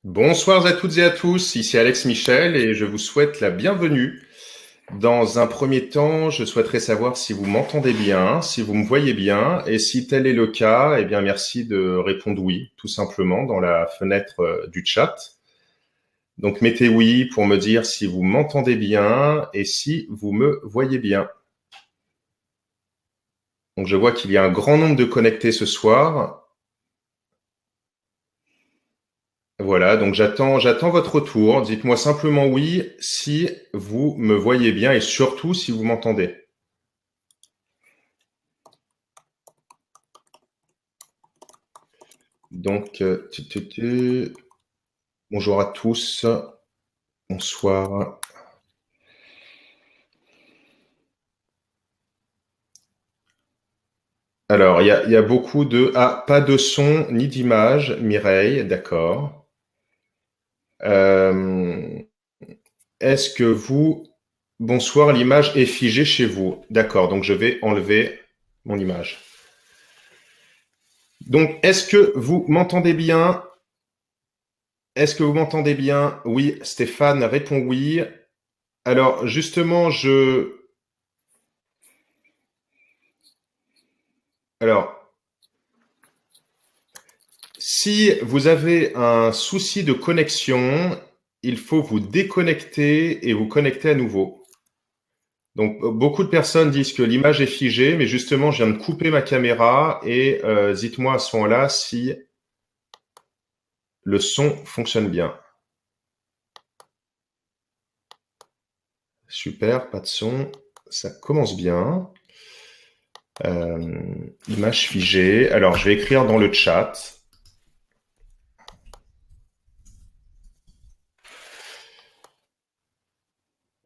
Bonsoir à toutes et à tous, ici Alex Michel et je vous souhaite la bienvenue. Dans un premier temps, je souhaiterais savoir si vous m'entendez bien, si vous me voyez bien, et si tel est le cas, eh bien merci de répondre oui, tout simplement, dans la fenêtre du chat. Donc mettez oui pour me dire si vous m'entendez bien et si vous me voyez bien. Donc je vois qu'il y a un grand nombre de connectés ce soir. Voilà, donc j'attends votre retour. Dites-moi simplement oui si vous me voyez bien et surtout si vous m'entendez. Donc, bonjour à tous, bonsoir. Alors, il y a beaucoup de... Ah, pas de son ni d'image, Mireille, d'accord. Euh, Est-ce que vous... Bonsoir, l'image est figée chez vous. D'accord, donc je vais enlever mon image. Donc, est-ce que vous m'entendez bien? Est-ce que vous m'entendez bien? Oui, Stéphane répond oui. Alors, justement, Alors, si vous avez un souci de connexion, il faut vous déconnecter et vous connecter à nouveau. Donc, beaucoup de personnes disent que l'image est figée, mais justement, je viens de couper ma caméra et dites-moi à ce moment-là si le son fonctionne bien. Super, pas de son, ça commence bien. Image figée. Alors, je vais écrire dans le chat.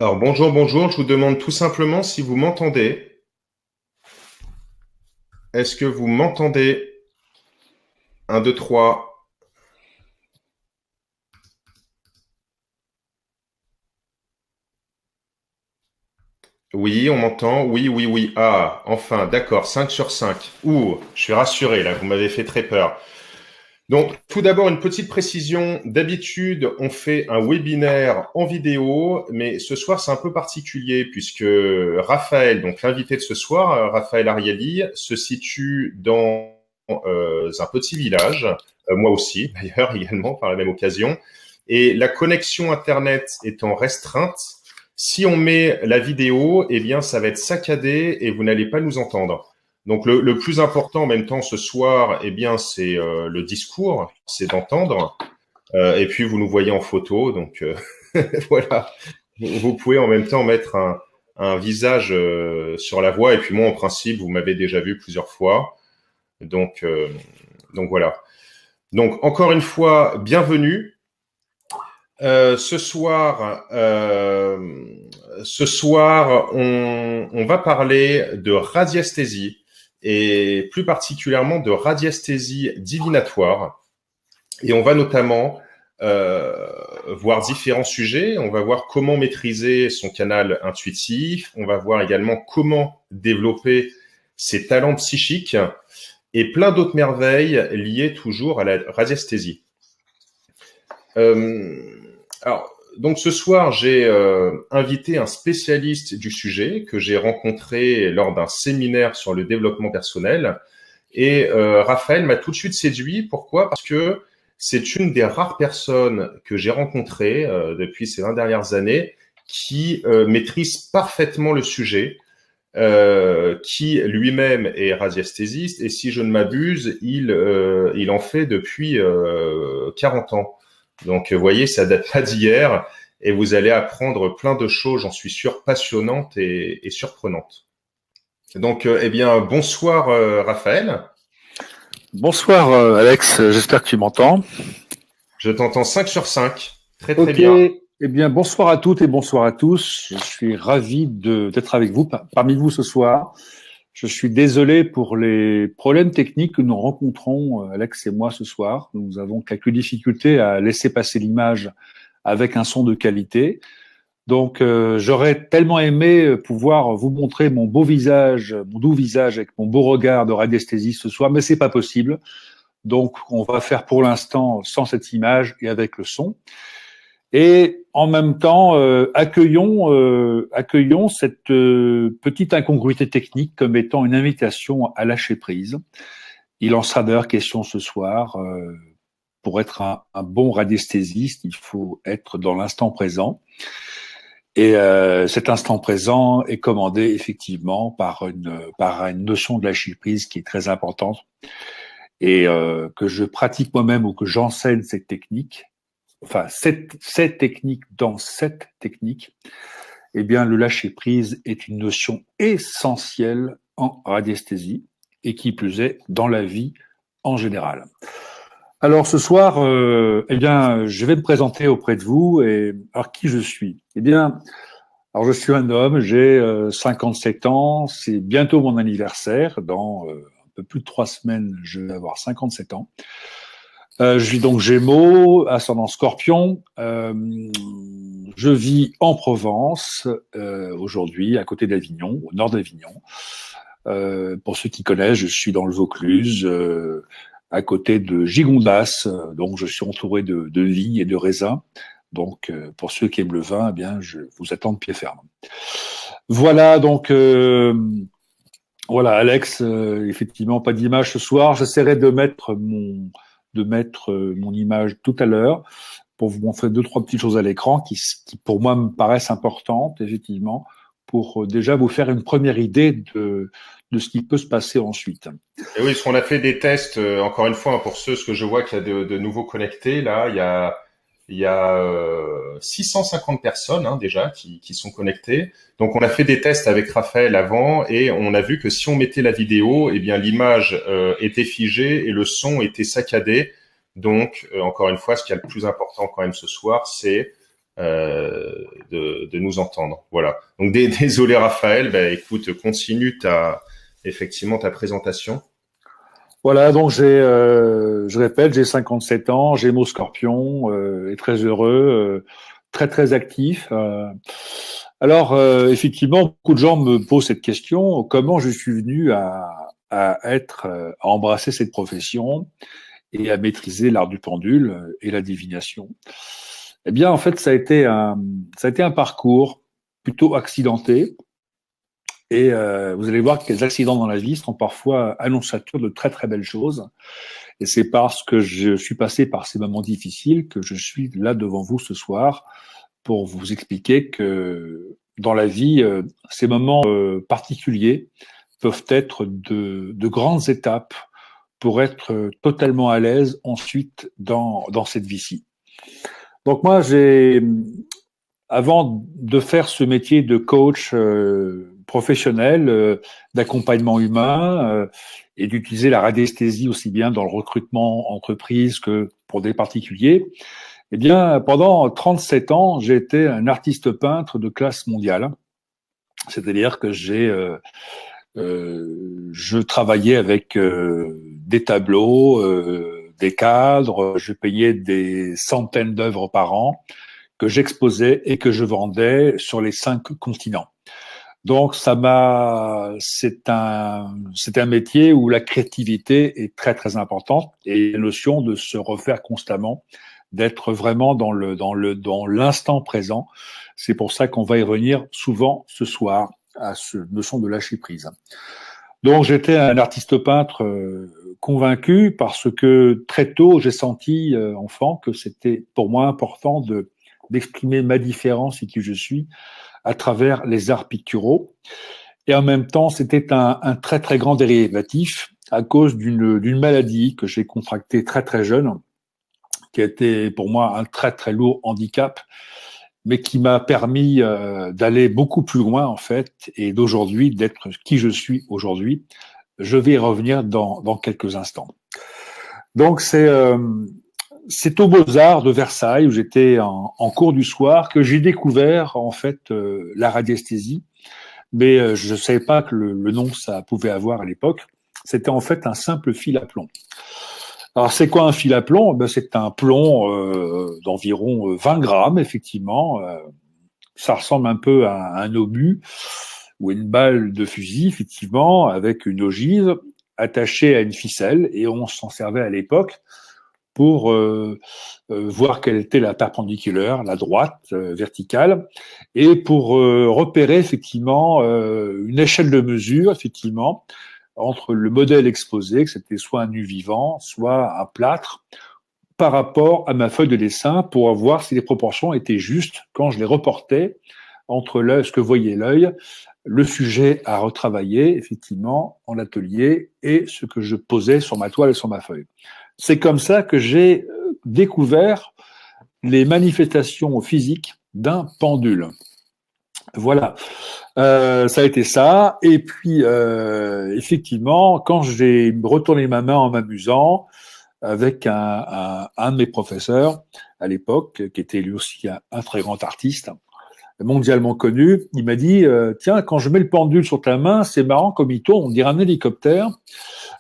Alors, bonjour, je vous demande tout simplement si vous m'entendez. Est-ce que vous m'entendez? 1, 2, 3. Oui, on m'entend. Oui, oui, oui. Ah, enfin, d'accord. 5 sur 5. Ouh, je suis rassuré là, vous m'avez fait très peur. Donc, tout d'abord, une petite précision. D'habitude, on fait un webinaire en vidéo, mais ce soir, c'est un peu particulier puisque Raphaël, donc l'invité de ce soir, Raphaël Ariely, se situe dans un petit village, moi aussi d'ailleurs également par la même occasion, et la connexion Internet étant restreinte, si on met la vidéo, eh bien, ça va être saccadé et vous n'allez pas nous entendre. Donc le plus important en même temps ce soir, eh bien, c'est le discours, c'est d'entendre. Et puis vous nous voyez en photo, donc voilà. Vous pouvez en même temps mettre un visage sur la voix. Et puis moi, en principe, vous m'avez déjà vu plusieurs fois, donc donc voilà. Donc encore une fois, bienvenue. Ce soir, on va parler de radiesthésie et plus particulièrement de radiesthésie divinatoire. Et on va notamment voir différents sujets. On va voir comment maîtriser son canal intuitif. On va voir également comment développer ses talents psychiques et plein d'autres merveilles liées toujours à la radiesthésie. Alors, donc ce soir, j'ai invité un spécialiste du sujet que j'ai rencontré lors d'un séminaire sur le développement personnel. Et Raphaël m'a tout de suite séduit. Pourquoi? Parce que c'est une des rares personnes que j'ai rencontrées depuis ces 20 dernières années qui maîtrise parfaitement le sujet, qui lui-même est radiesthésiste. Et si je ne m'abuse, il en fait depuis 40 ans. Donc, vous voyez, ça date pas d'hier et vous allez apprendre plein de choses, j'en suis sûr, passionnantes et surprenantes. Donc, eh bien, bonsoir Raphaël. Bonsoir Alex, j'espère que tu m'entends. Je t'entends 5 sur 5. Très, très Ok, bien. eh bien bonsoir à toutes et bonsoir à tous. Je suis ravi d'être avec vous, parmi vous ce soir. Je suis désolé pour les problèmes techniques que nous rencontrons, Alex et moi, ce soir. Nous avons quelques difficultés à laisser passer l'image avec un son de qualité. Donc, j'aurais tellement aimé pouvoir vous montrer mon beau visage, mon doux visage avec mon beau regard de radiesthésie ce soir, mais c'est pas possible. Donc, on va faire pour l'instant sans cette image et avec le son. Et en même temps, accueillons cette petite incongruité technique comme étant une invitation à lâcher prise. Il en sera d'ailleurs question ce soir. Pour être un bon radiesthésiste, il faut être dans l'instant présent. Et cet instant présent est commandé effectivement par une notion de lâcher prise qui est très importante et que je pratique moi-même ou que j'enseigne cette technique. Enfin, cette technique dans cette technique, eh bien, le lâcher prise est une notion essentielle en radiesthésie et qui plus est dans la vie en général. Alors ce soir, eh bien, je vais me présenter auprès de vous et alors qui je suis. Eh bien, alors je suis un homme, j'ai 57 ans, c'est bientôt mon anniversaire. Dans un peu plus de 3 semaines, je vais avoir 57 ans. Je vis donc Gémeaux, ascendant Scorpion. Je vis en Provence aujourd'hui, à côté d'Avignon, au nord d'Avignon. Pour ceux qui connaissent, je suis dans le Vaucluse, à côté de Gigondas. Donc, je suis entouré de vignes et de raisins. Donc, pour ceux qui aiment le vin, eh bien, je vous attends de pied ferme. Voilà, donc, voilà, Alex, effectivement, pas d'image ce soir. J'essaierai de mettre mon image tout à l'heure pour vous montrer 2-3 petites choses à l'écran qui pour moi me paraissent importantes, effectivement, pour déjà vous faire une première idée de ce qui peut se passer ensuite. Et oui, parce qu'on a fait des tests, encore une fois, pour ceux, ce que je vois qu'il y a de nouveaux connectés, là, il y a 650 personnes déjà qui sont connectées. Donc, on a fait des tests avec Raphaël avant et on a vu que si on mettait la vidéo, eh bien, l'image était figée et le son était saccadé. Donc, encore une fois, ce qui est le plus important quand même ce soir, c'est de nous entendre. Voilà. Donc, désolé Raphaël, écoute, continue effectivement ta présentation. Voilà, donc je répète, j'ai 57 ans, Gémeaux Scorpion, et très heureux, très très actif. Alors, effectivement, beaucoup de gens me posent cette question, comment je suis venu à embrasser cette profession et à maîtriser l'art du pendule et la divination. Eh bien, en fait, ça a été un parcours plutôt accidenté. Et vous allez voir que les accidents dans la vie sont parfois annonciateurs de très très belles choses. Et c'est parce que je suis passé par ces moments difficiles que je suis là devant vous ce soir pour vous expliquer que dans la vie, ces moments particuliers peuvent être de grandes étapes pour être totalement à l'aise ensuite dans cette vie-ci. Donc moi, avant de faire ce métier de coach professionnel, d'accompagnement humain et d'utiliser la radiesthésie aussi bien dans le recrutement entreprise que pour des particuliers, eh bien, pendant 37 ans, j'ai été un artiste peintre de classe mondiale. C'est-à-dire que je travaillais avec des tableaux, des cadres, je payais des centaines d'œuvres par an que j'exposais et que je vendais sur les 5 continents. Donc c'est un métier où la créativité est très très importante et la notion de se refaire constamment, d'être vraiment dans l'instant présent. C'est pour ça qu'on va y revenir souvent ce soir à cette notion de lâcher prise. Donc j'étais un artiste peintre convaincu parce que très tôt j'ai senti enfant que c'était pour moi important d'exprimer ma différence et qui je suis à travers les arts picturaux. Et en même temps, c'était un très très grand dérivatif à cause d'une maladie que j'ai contractée très très jeune, qui a été pour moi un très très lourd handicap, mais qui m'a permis d'aller beaucoup plus loin en fait, et d'aujourd'hui d'être qui je suis aujourd'hui. Je vais y revenir dans quelques instants. Donc c'est aux Beaux-Arts de Versailles où j'étais en cours du soir que j'ai découvert en fait la radiesthésie, mais je ne savais pas que le nom ça pouvait avoir à l'époque. C'était en fait un simple fil à plomb. Alors c'est quoi un fil à plomb? C'est un plomb d'environ 20 grammes effectivement. Ça ressemble un peu à un obus ou une balle de fusil effectivement avec une ogive attaché à une ficelle et on s'en servait à l'époque pour voir quelle était la perpendiculaire, la droite, verticale, et pour repérer effectivement une échelle de mesure, effectivement, entre le modèle exposé, que c'était soit un nu vivant, soit un plâtre, par rapport à ma feuille de dessin, pour voir si les proportions étaient justes quand je les reportais entre ce que voyait l'œil, le sujet à retravailler, effectivement, en atelier, et ce que je posais sur ma toile et sur ma feuille. C'est comme ça que j'ai découvert les manifestations physiques d'un pendule. Voilà, ça a été ça. Et puis, effectivement, quand j'ai retourné ma main en m'amusant avec un de mes professeurs à l'époque, qui était lui aussi un très grand artiste, mondialement connu, il m'a dit tiens, quand je mets le pendule sur ta main, c'est marrant comme il tourne, on dirait un hélicoptère.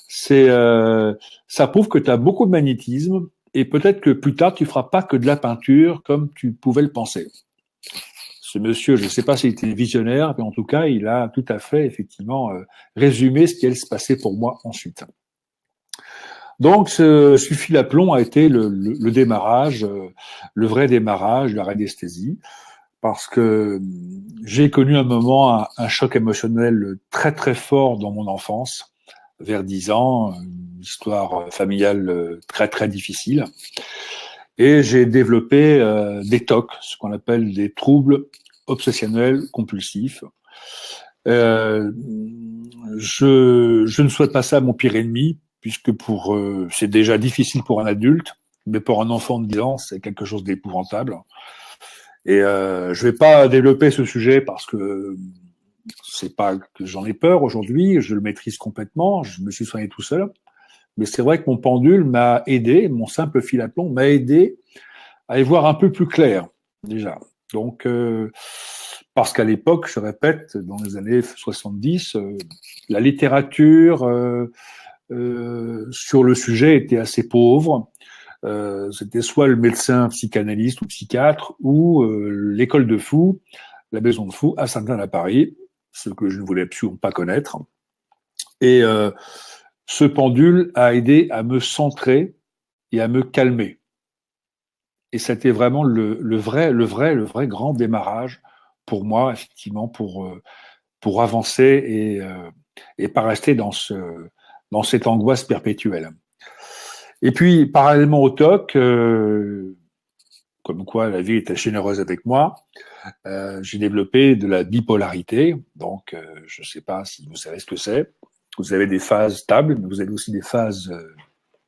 Ça prouve que tu as beaucoup de magnétisme et peut-être que plus tard tu feras pas que de la peinture comme tu pouvais le penser. Ce monsieur, je ne sais pas s'il était visionnaire, mais en tout cas, il a tout à fait effectivement résumé ce qui allait se passer pour moi ensuite. Donc, ce fil à plomb a été le démarrage, le vrai démarrage de la radiesthésie, parce que j'ai connu un moment, un choc émotionnel très très fort dans mon enfance, vers 10 ans, une histoire familiale très très difficile. Et j'ai développé des TOC, ce qu'on appelle des troubles obsessionnels compulsifs. Je ne souhaite pas ça à mon pire ennemi, puisque c'est déjà difficile pour un adulte, mais pour un enfant de 10 ans, c'est quelque chose d'épouvantable. Et je vais pas développer ce sujet parce que c'est pas que j'en ai peur aujourd'hui, je le maîtrise complètement, je me suis soigné tout seul. Mais c'est vrai que mon pendule m'a aidé, mon simple fil à plomb m'a aidé à y voir un peu plus clair, déjà. Donc, parce qu'à l'époque, je répète, dans les années 70, la littérature sur le sujet était assez pauvre. C'était soit le médecin psychanalyste ou psychiatre ou l'école de fous, la maison de fous à Saint-Denis à Paris, ce que je ne voulais absolument pas connaître. Et ce pendule a aidé à me centrer et à me calmer. Et c'était vraiment le vrai grand démarrage pour moi, effectivement, pour avancer et pas rester dans cette angoisse perpétuelle. Et puis, parallèlement au TOC, comme quoi la vie était généreuse avec moi, j'ai développé de la bipolarité. Donc, je ne sais pas si vous savez ce que c'est. Vous avez des phases stables, mais vous avez aussi des phases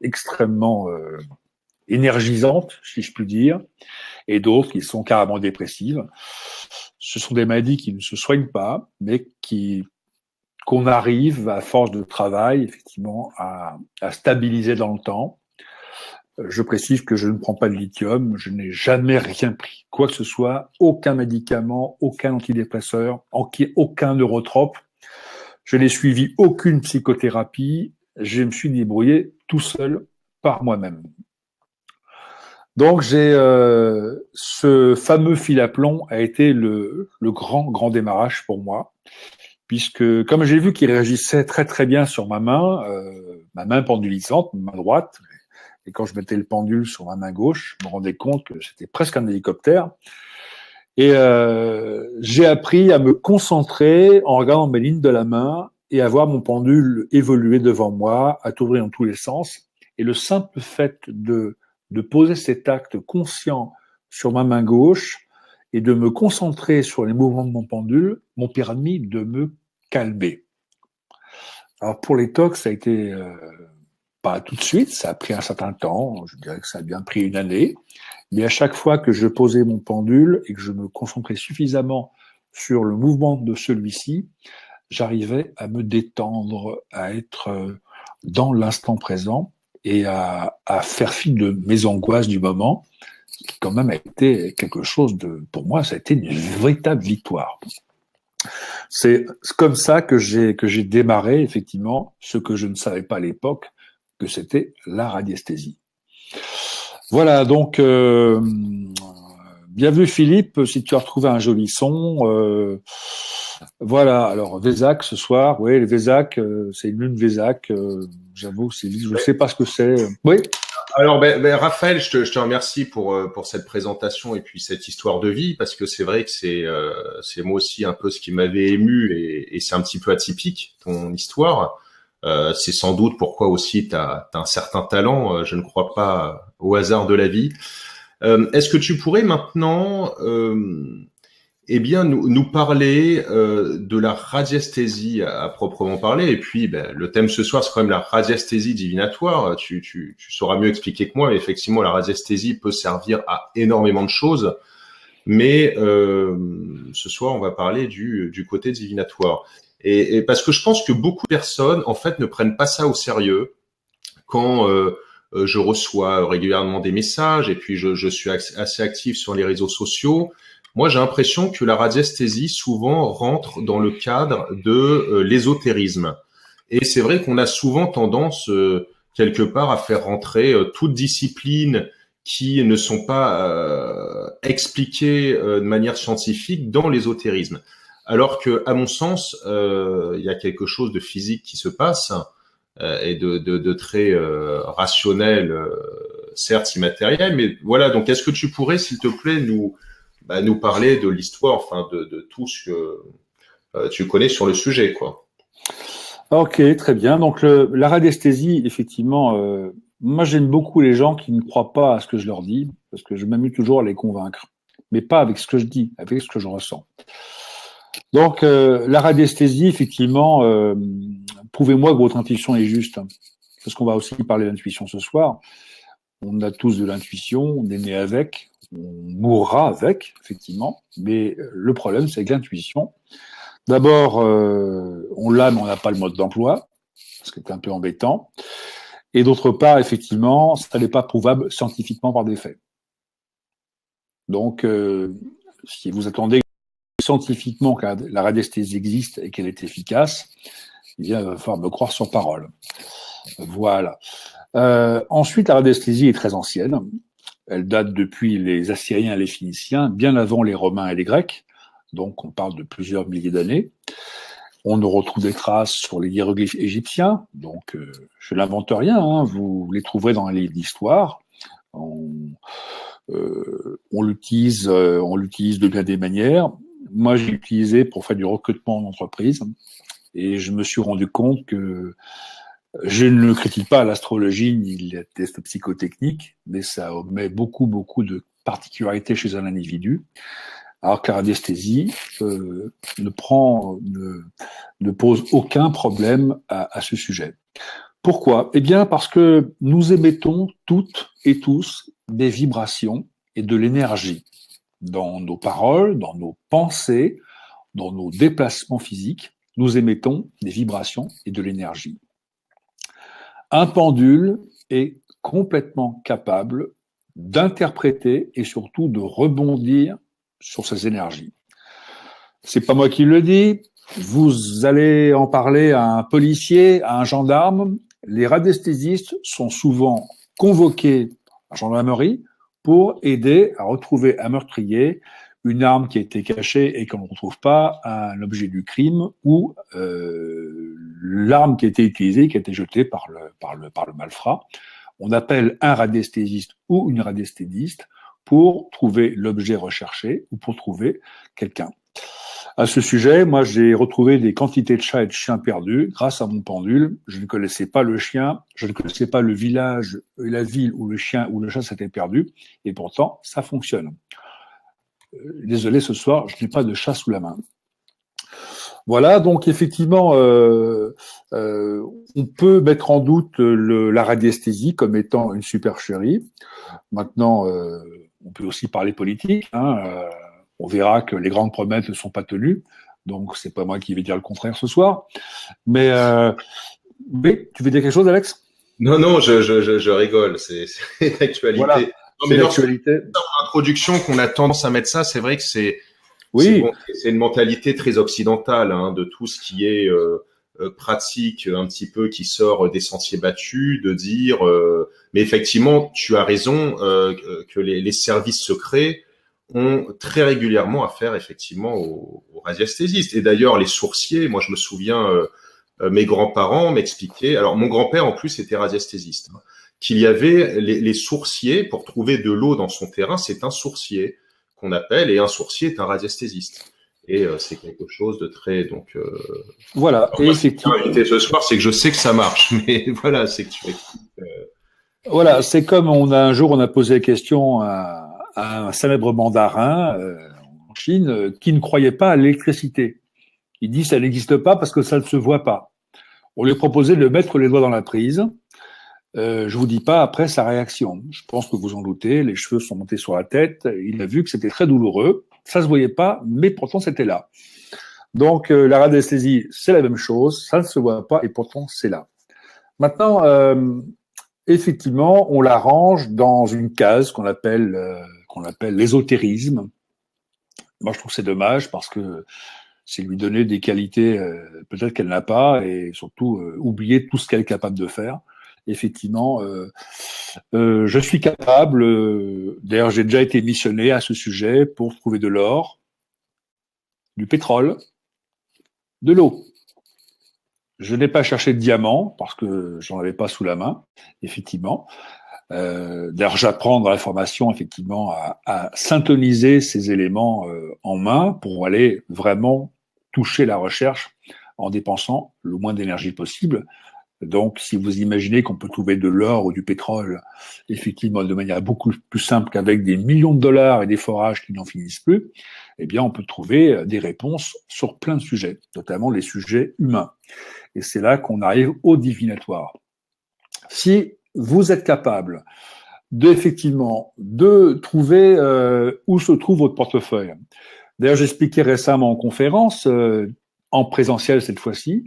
extrêmement énergisantes, si je puis dire, et d'autres qui sont carrément dépressives. Ce sont des maladies qui ne se soignent pas, mais qu'on arrive, à force de travail, effectivement, à stabiliser dans le temps. Je précise que je ne prends pas de lithium, je n'ai jamais rien pris, quoi que ce soit, aucun médicament, aucun antidépresseur, aucun neurotrope. Je n'ai suivi aucune psychothérapie, je me suis débrouillé tout seul par moi-même. Donc ce fameux fil à plomb a été le grand démarrage pour moi, puisque comme j'ai vu qu'il réagissait très très bien sur ma main pendulisante, ma main droite, et quand je mettais le pendule sur ma main gauche, je me rendais compte que c'était presque un hélicoptère. Et j'ai appris à me concentrer en regardant mes lignes de la main et à voir mon pendule évoluer devant moi, à tourner dans tous les sens. Et le simple fait de poser cet acte conscient sur ma main gauche et de me concentrer sur les mouvements de mon pendule m'ont permis de me calmer. Alors pour les TOC, ça a été pas tout de suite, ça a pris un certain temps, je dirais que ça a bien pris une année, mais à chaque fois que je posais mon pendule et que je me concentrais suffisamment sur le mouvement de celui-ci, j'arrivais à me détendre, à être dans l'instant présent et à faire fi de mes angoisses du moment, qui quand même a été quelque chose pour moi, ça a été une véritable victoire. C'est comme ça que j'ai démarré effectivement ce que je ne savais pas à l'époque, que c'était la radiesthésie. Voilà, donc bienvenue Philippe, si tu as retrouvé un joli son, Voilà, alors Vézac ce soir, oui, le Vézac, c'est une lune Vézac, j'avoue, je ne sais pas ce que c'est. Oui, Alors, Raphaël, je te remercie pour cette présentation et puis cette histoire de vie, parce que c'est vrai que c'est moi aussi un peu ce qui m'avait ému et c'est un petit peu atypique, ton histoire. C'est sans doute pourquoi aussi tu as un certain talent, je ne crois pas au hasard de la vie. Est-ce que tu pourrais maintenant nous parler de la radiesthésie à proprement parler. Et puis, le thème ce soir, c'est quand même la radiesthésie divinatoire. Tu sauras mieux expliquer que moi, mais effectivement, la radiesthésie peut servir à énormément de choses. Mais ce soir, on va parler du côté divinatoire. Et parce que je pense que beaucoup de personnes, en fait, ne prennent pas ça au sérieux quand je reçois régulièrement des messages et puis je suis assez actif sur les réseaux sociaux. Moi, j'ai l'impression que la radiesthésie souvent rentre dans le cadre de l'ésotérisme. Et c'est vrai qu'on a souvent tendance, quelque part, à faire rentrer toute discipline qui ne sont pas expliquées de manière scientifique dans l'ésotérisme. Alors que, à mon sens, il y a quelque chose de physique qui se passe et de très rationnel, certes immatériel, mais voilà. Donc, est-ce que tu pourrais, s'il te plaît, nous parler de l'histoire, enfin de tout ce que tu connais sur le sujet, quoi. ok, très bien. Donc la radiesthésie, effectivement, moi j'aime beaucoup les gens qui ne croient pas à ce que je leur dis, parce que je m'amuse toujours à les convaincre, mais pas avec ce que je dis, avec ce que je ressens. Donc la radiesthésie, effectivement, prouvez-moi que votre intuition est juste, hein, parce qu'on va aussi parler d'intuition ce soir. On a tous de l'intuition, on est né avec, on mourra avec, effectivement, mais le problème c'est que l'intuition, d'abord, on l'a, mais on n'a pas le mode d'emploi, ce qui est un peu embêtant. Et d'autre part, effectivement, ça n'est pas prouvable scientifiquement par des faits. Donc, si vous attendez scientifiquement que la radiesthésie existe et qu'elle est efficace, eh bien, il va falloir me croire sur parole. Voilà. Ensuite, la radiesthésie est très ancienne. Elle date depuis les Assyriens et les Phéniciens, bien avant les Romains et les Grecs. Donc, on parle de plusieurs milliers d'années. On ne retrouve des traces sur les hiéroglyphes égyptiens, donc je n'invente rien, hein, vous les trouverez dans les livres d'histoire. On l'utilise de bien des manières. Moi, j'ai utilisé pour faire du recrutement d'entreprise et je me suis rendu compte que je ne critique pas l'astrologie ni les tests psychotechniques, mais ça omet beaucoup de particularités chez un individu. Alors que la radiesthésie ne pose aucun problème à ce sujet. Pourquoi? Eh bien, parce que nous émettons toutes et tous des vibrations et de l'énergie dans nos paroles, dans nos pensées, dans nos déplacements physiques. Nous émettons des vibrations et de l'énergie. Un pendule est complètement capable d'interpréter et surtout de rebondir sur ces énergies. C'est pas moi qui le dis. Vous allez en parler à un policier, à un gendarme. Les radiesthésistes sont souvent convoqués à la gendarmerie pour aider à retrouver un meurtrier, une arme qui a été cachée et qu'on ne retrouve pas, un objet du crime ou l'arme qui a été utilisée, qui a été jetée par le malfrat. On appelle un radiesthésiste ou une radiesthésiste pour trouver l'objet recherché ou pour trouver quelqu'un. À ce sujet, moi, j'ai retrouvé des quantités de chats et de chiens perdus grâce à mon pendule. Je ne connaissais pas le chien, je ne connaissais pas le village, la ville où le chien ou le chat s'était perdu, et pourtant, ça fonctionne. Désolé, ce soir, je n'ai pas de chat sous la main. Voilà, donc effectivement, on peut mettre en doute la radiesthésie comme étant une supercherie. Maintenant, on peut aussi parler politique. On verra que les grandes promesses ne sont pas tenues. Donc, c'est pas moi qui vais dire le contraire ce soir. Mais tu veux dire quelque chose, Alex? Non, je rigole. C'est l'actualité. Voilà, Non, c'est mais lorsque l'actualité. dans l'introduction qu'on a tendance à mettre ça, c'est vrai que c'est Oui, une mentalité très occidentale, hein, de tout ce qui est pratique, un petit peu qui sort des sentiers battus, de dire. Mais effectivement, tu as raison que les services secrets ont très régulièrement affaire effectivement aux radiesthésistes. Et d'ailleurs, les sourciers, moi je me souviens, mes grands-parents m'expliquaient, alors mon grand-père en plus était radiesthésiste, hein, qu'il y avait les sourciers, pour trouver de l'eau dans son terrain, c'est un sourcier qu'on appelle, et un sourcier est un radiesthésiste. Et c'est quelque chose de très... Donc, voilà, alors et moi, si tu effectivement. m'as invité ce soir, c'est que je sais que ça marche, mais voilà, c'est que tu m'expliques. Voilà, c'est comme un jour on a posé la question à un célèbre mandarin en Chine qui ne croyait pas à l'électricité. Il dit ça n'existe pas parce que ça ne se voit pas. On lui a proposé de mettre les doigts dans la prise. Je vous dis pas après sa réaction. Je pense que vous en doutez, les cheveux sont montés sur la tête. Il a vu que c'était très douloureux. Ça se voyait pas, mais pourtant c'était là. Donc la radiesthésie, c'est la même chose. Ça ne se voit pas et pourtant c'est là. Maintenant, effectivement, on la range dans une case qu'on appelle l'ésotérisme. Moi, je trouve que c'est dommage parce que c'est lui donner des qualités peut-être qu'elle n'a pas et surtout oublier tout ce qu'elle est capable de faire. Effectivement, je suis capable, d'ailleurs j'ai déjà été missionné à ce sujet pour trouver de l'or, du pétrole, de l'eau. Je n'ai pas cherché de diamants parce que j'en avais pas sous la main, effectivement. D'ailleurs, j'apprends dans la formation effectivement à syntoniser ces éléments en main pour aller vraiment toucher la recherche en dépensant le moins d'énergie possible. Donc, si vous imaginez qu'on peut trouver de l'or ou du pétrole, effectivement, de manière beaucoup plus simple qu'avec des millions de dollars et des forages qui n'en finissent plus, eh bien, on peut trouver des réponses sur plein de sujets, notamment les sujets humains. Et c'est là qu'on arrive au divinatoire. Si vous êtes capable effectivement de trouver où se trouve votre portefeuille. D'ailleurs, j'expliquais récemment en conférence, en présentiel cette fois-ci,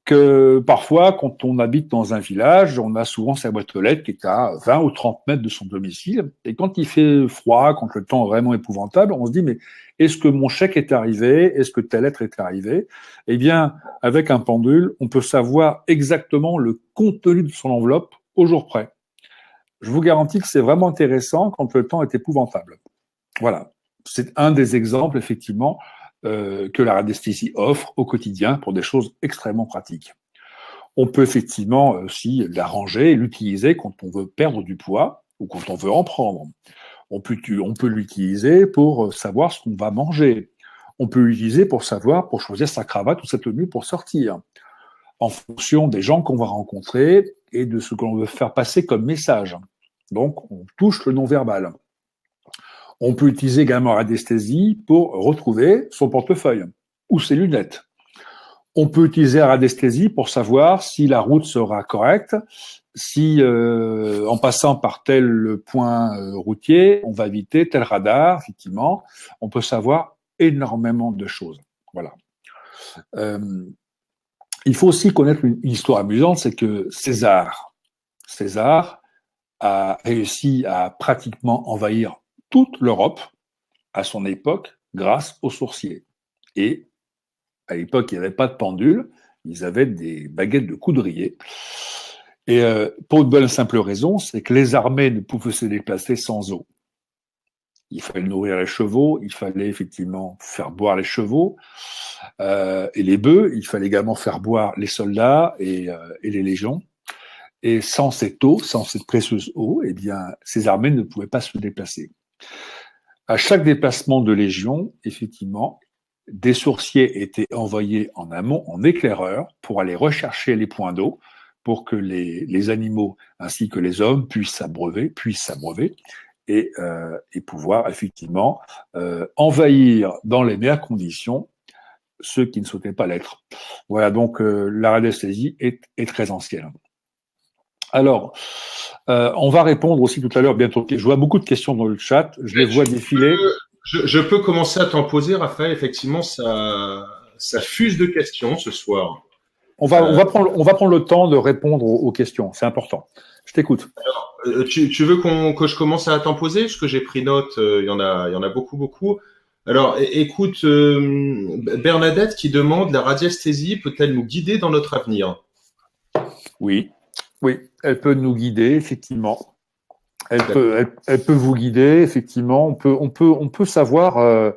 que parfois, quand on habite dans un village, on a souvent sa boîte aux lettres qui est à 20 ou 30 mètres de son domicile. Et quand il fait froid, quand le temps est vraiment épouvantable, on se dit, mais est-ce que mon chèque est arrivé? Est-ce que telle lettre est arrivée? Eh bien, avec un pendule, on peut savoir exactement le contenu de son enveloppe au jour près. Je vous garantis que c'est vraiment intéressant quand le temps est épouvantable. Voilà. C'est un des exemples, effectivement, que la radiesthésie offre au quotidien pour des choses extrêmement pratiques. On peut effectivement aussi l'arranger et l'utiliser quand on veut perdre du poids ou quand on veut en prendre. On peut l'utiliser pour savoir ce qu'on va manger. On peut l'utiliser pour choisir sa cravate ou sa tenue pour sortir, en fonction des gens qu'on va rencontrer et de ce que l'on veut faire passer comme message. Donc, on touche le non-verbal. On peut utiliser également la radiesthésie pour retrouver son portefeuille ou ses lunettes. On peut utiliser la radiesthésie pour savoir si la route sera correcte, si en passant par tel point routier, on va éviter tel radar, effectivement. On peut savoir énormément de choses. Voilà. Il faut aussi connaître une histoire amusante, c'est que César a réussi à pratiquement envahir toute l'Europe à son époque grâce aux sourciers. Et à l'époque, il n'y avait pas de pendule, ils avaient des baguettes de coudrier. Et pour une bonne simple raison, c'est que les armées ne pouvaient se déplacer sans eau. Il fallait nourrir les chevaux, il fallait effectivement faire boire les chevaux et les bœufs, il fallait également faire boire les soldats et les légions. Et sans cette eau, sans cette précieuse eau, eh bien, ces armées ne pouvaient pas se déplacer. À chaque déplacement de légion, effectivement, des sourciers étaient envoyés en amont, en éclaireur, pour aller rechercher les points d'eau, pour que les animaux ainsi que les hommes puissent s'abreuver et pouvoir effectivement envahir dans les meilleures conditions ceux qui ne souhaitaient pas l'être. Voilà, donc la radiesthésie est très ancienne. Alors, on va répondre aussi tout à l'heure, bientôt. Je vois beaucoup de questions dans le chat, je les vois défiler. Je peux commencer à t'en poser, Raphaël. Effectivement, ça fuse de questions ce soir. On va prendre le temps de répondre aux questions, c'est important. Je t'écoute. Alors, tu veux que je commence à t'en poser? Parce que j'ai pris note, il y en a beaucoup. Alors, écoute, Bernadette qui demande, la radiesthésie peut-elle nous guider dans notre avenir? Oui, elle peut nous guider, effectivement. Elle peut vous guider, effectivement. On peut savoir,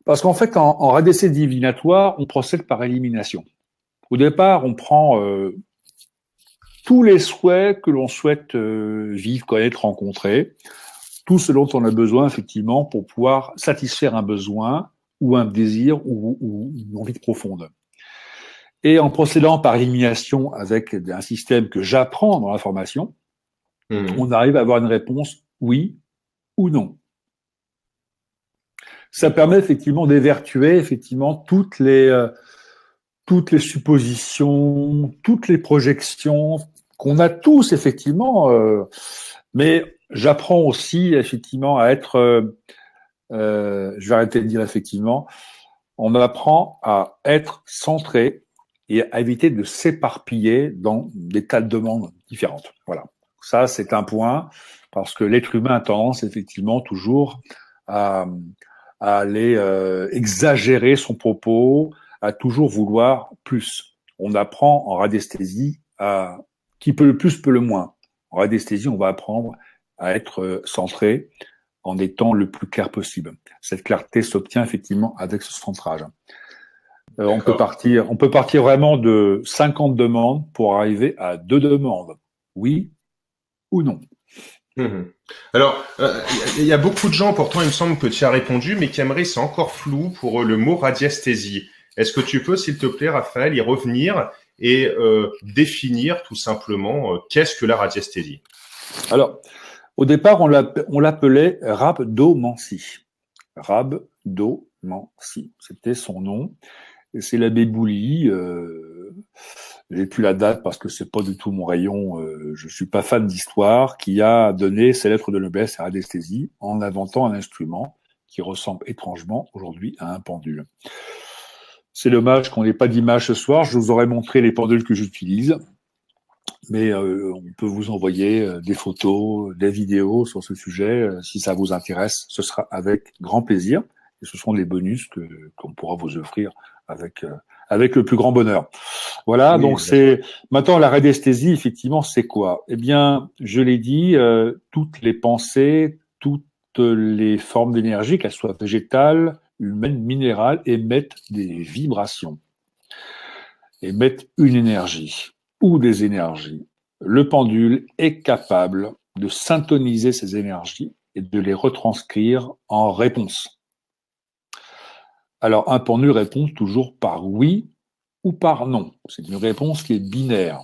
parce qu'en fait, en radicé divinatoire, on procède par élimination. Au départ, on prend tous les souhaits que l'on souhaite vivre, connaître, rencontrer, tout ce dont on a besoin, effectivement, pour pouvoir satisfaire un besoin ou un désir ou une envie profonde. Et en procédant par élimination avec un système que j'apprends dans la formation, on arrive à avoir une réponse oui ou non. Ça permet effectivement d'évertuer effectivement toutes les suppositions, toutes les projections qu'on a tous effectivement. Mais j'apprends aussi effectivement à être, je vais arrêter de dire effectivement, on apprend à être centré et à éviter de s'éparpiller dans des tas de demandes différentes. Voilà. Ça, c'est un point, parce que l'être humain a tendance effectivement toujours à, à aller exagérer son propos, à toujours vouloir plus. On apprend en radiesthésie à qui peut le plus peut le moins. En radiesthésie, on va apprendre à être centré en étant le plus clair possible. Cette clarté s'obtient effectivement avec ce centrage. On peut partir vraiment de 50 demandes pour arriver à 2 demandes. Oui ou non. Alors, il y a beaucoup de gens, pourtant il me semble que tu as répondu, mais qui aimeraient, c'est encore flou pour le mot radiesthésie. Est-ce que tu peux, s'il te plaît, Raphaël, y revenir et définir tout simplement qu'est-ce que la radiesthésie? Alors, au départ, on l'appelait rhabdomancie. Rhabdomancie, c'était son nom. Et c'est l'abbé Bouilly, j'ai plus la date parce que c'est pas du tout mon rayon, je suis pas fan d'histoire, qui a donné ses lettres de noblesse à la radiesthésie en inventant un instrument qui ressemble étrangement aujourd'hui à un pendule. C'est dommage qu'on n'ait pas d'image ce soir, je vous aurais montré les pendules que j'utilise, mais on peut vous envoyer des photos, des vidéos sur ce sujet, si ça vous intéresse, ce sera avec grand plaisir, et ce sont les bonus qu'on pourra vous offrir avec le plus grand bonheur. Voilà, oui, donc c'est maintenant la radiesthésie, effectivement, c'est quoi? Eh bien, je l'ai dit, toutes les pensées, toutes les formes d'énergie, qu'elles soient végétales, humaines, minérales, émettent des vibrations, émettent une énergie ou des énergies. Le pendule est capable de syntoniser ces énergies et de les retranscrire en réponse. Alors, un pendule répond toujours par oui ou par non. C'est une réponse qui est binaire.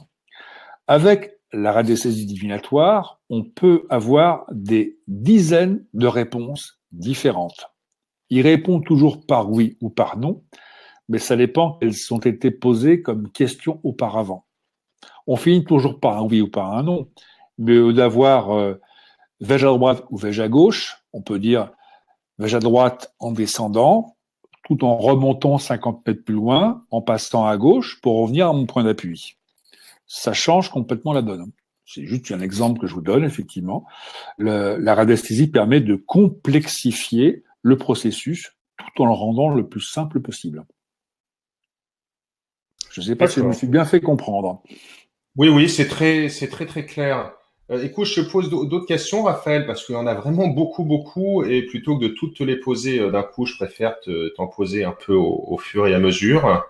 Avec la radiesthésie divinatoire, on peut avoir des dizaines de réponses différentes. Il répond toujours par oui ou par non, mais ça dépend qu'elles ont été posées comme questions auparavant. On finit toujours par un oui ou par un non, mais au lieu d'avoir vais-je à droite ou vais-je à gauche, on peut dire vais-je à droite en descendant, tout en remontant 50 mètres plus loin, en passant à gauche pour revenir à mon point d'appui. Ça change complètement la donne. C'est juste un exemple que je vous donne, effectivement. La radiesthésie permet de complexifier le processus tout en le rendant le plus simple possible. Je ne sais pas si je me suis bien fait comprendre. Oui, c'est très clair. Écoute, je te pose d'autres questions, Raphaël, parce qu'il y en a vraiment beaucoup, et plutôt que de toutes te les poser d'un coup, je préfère t'en poser un peu au fur et à mesure.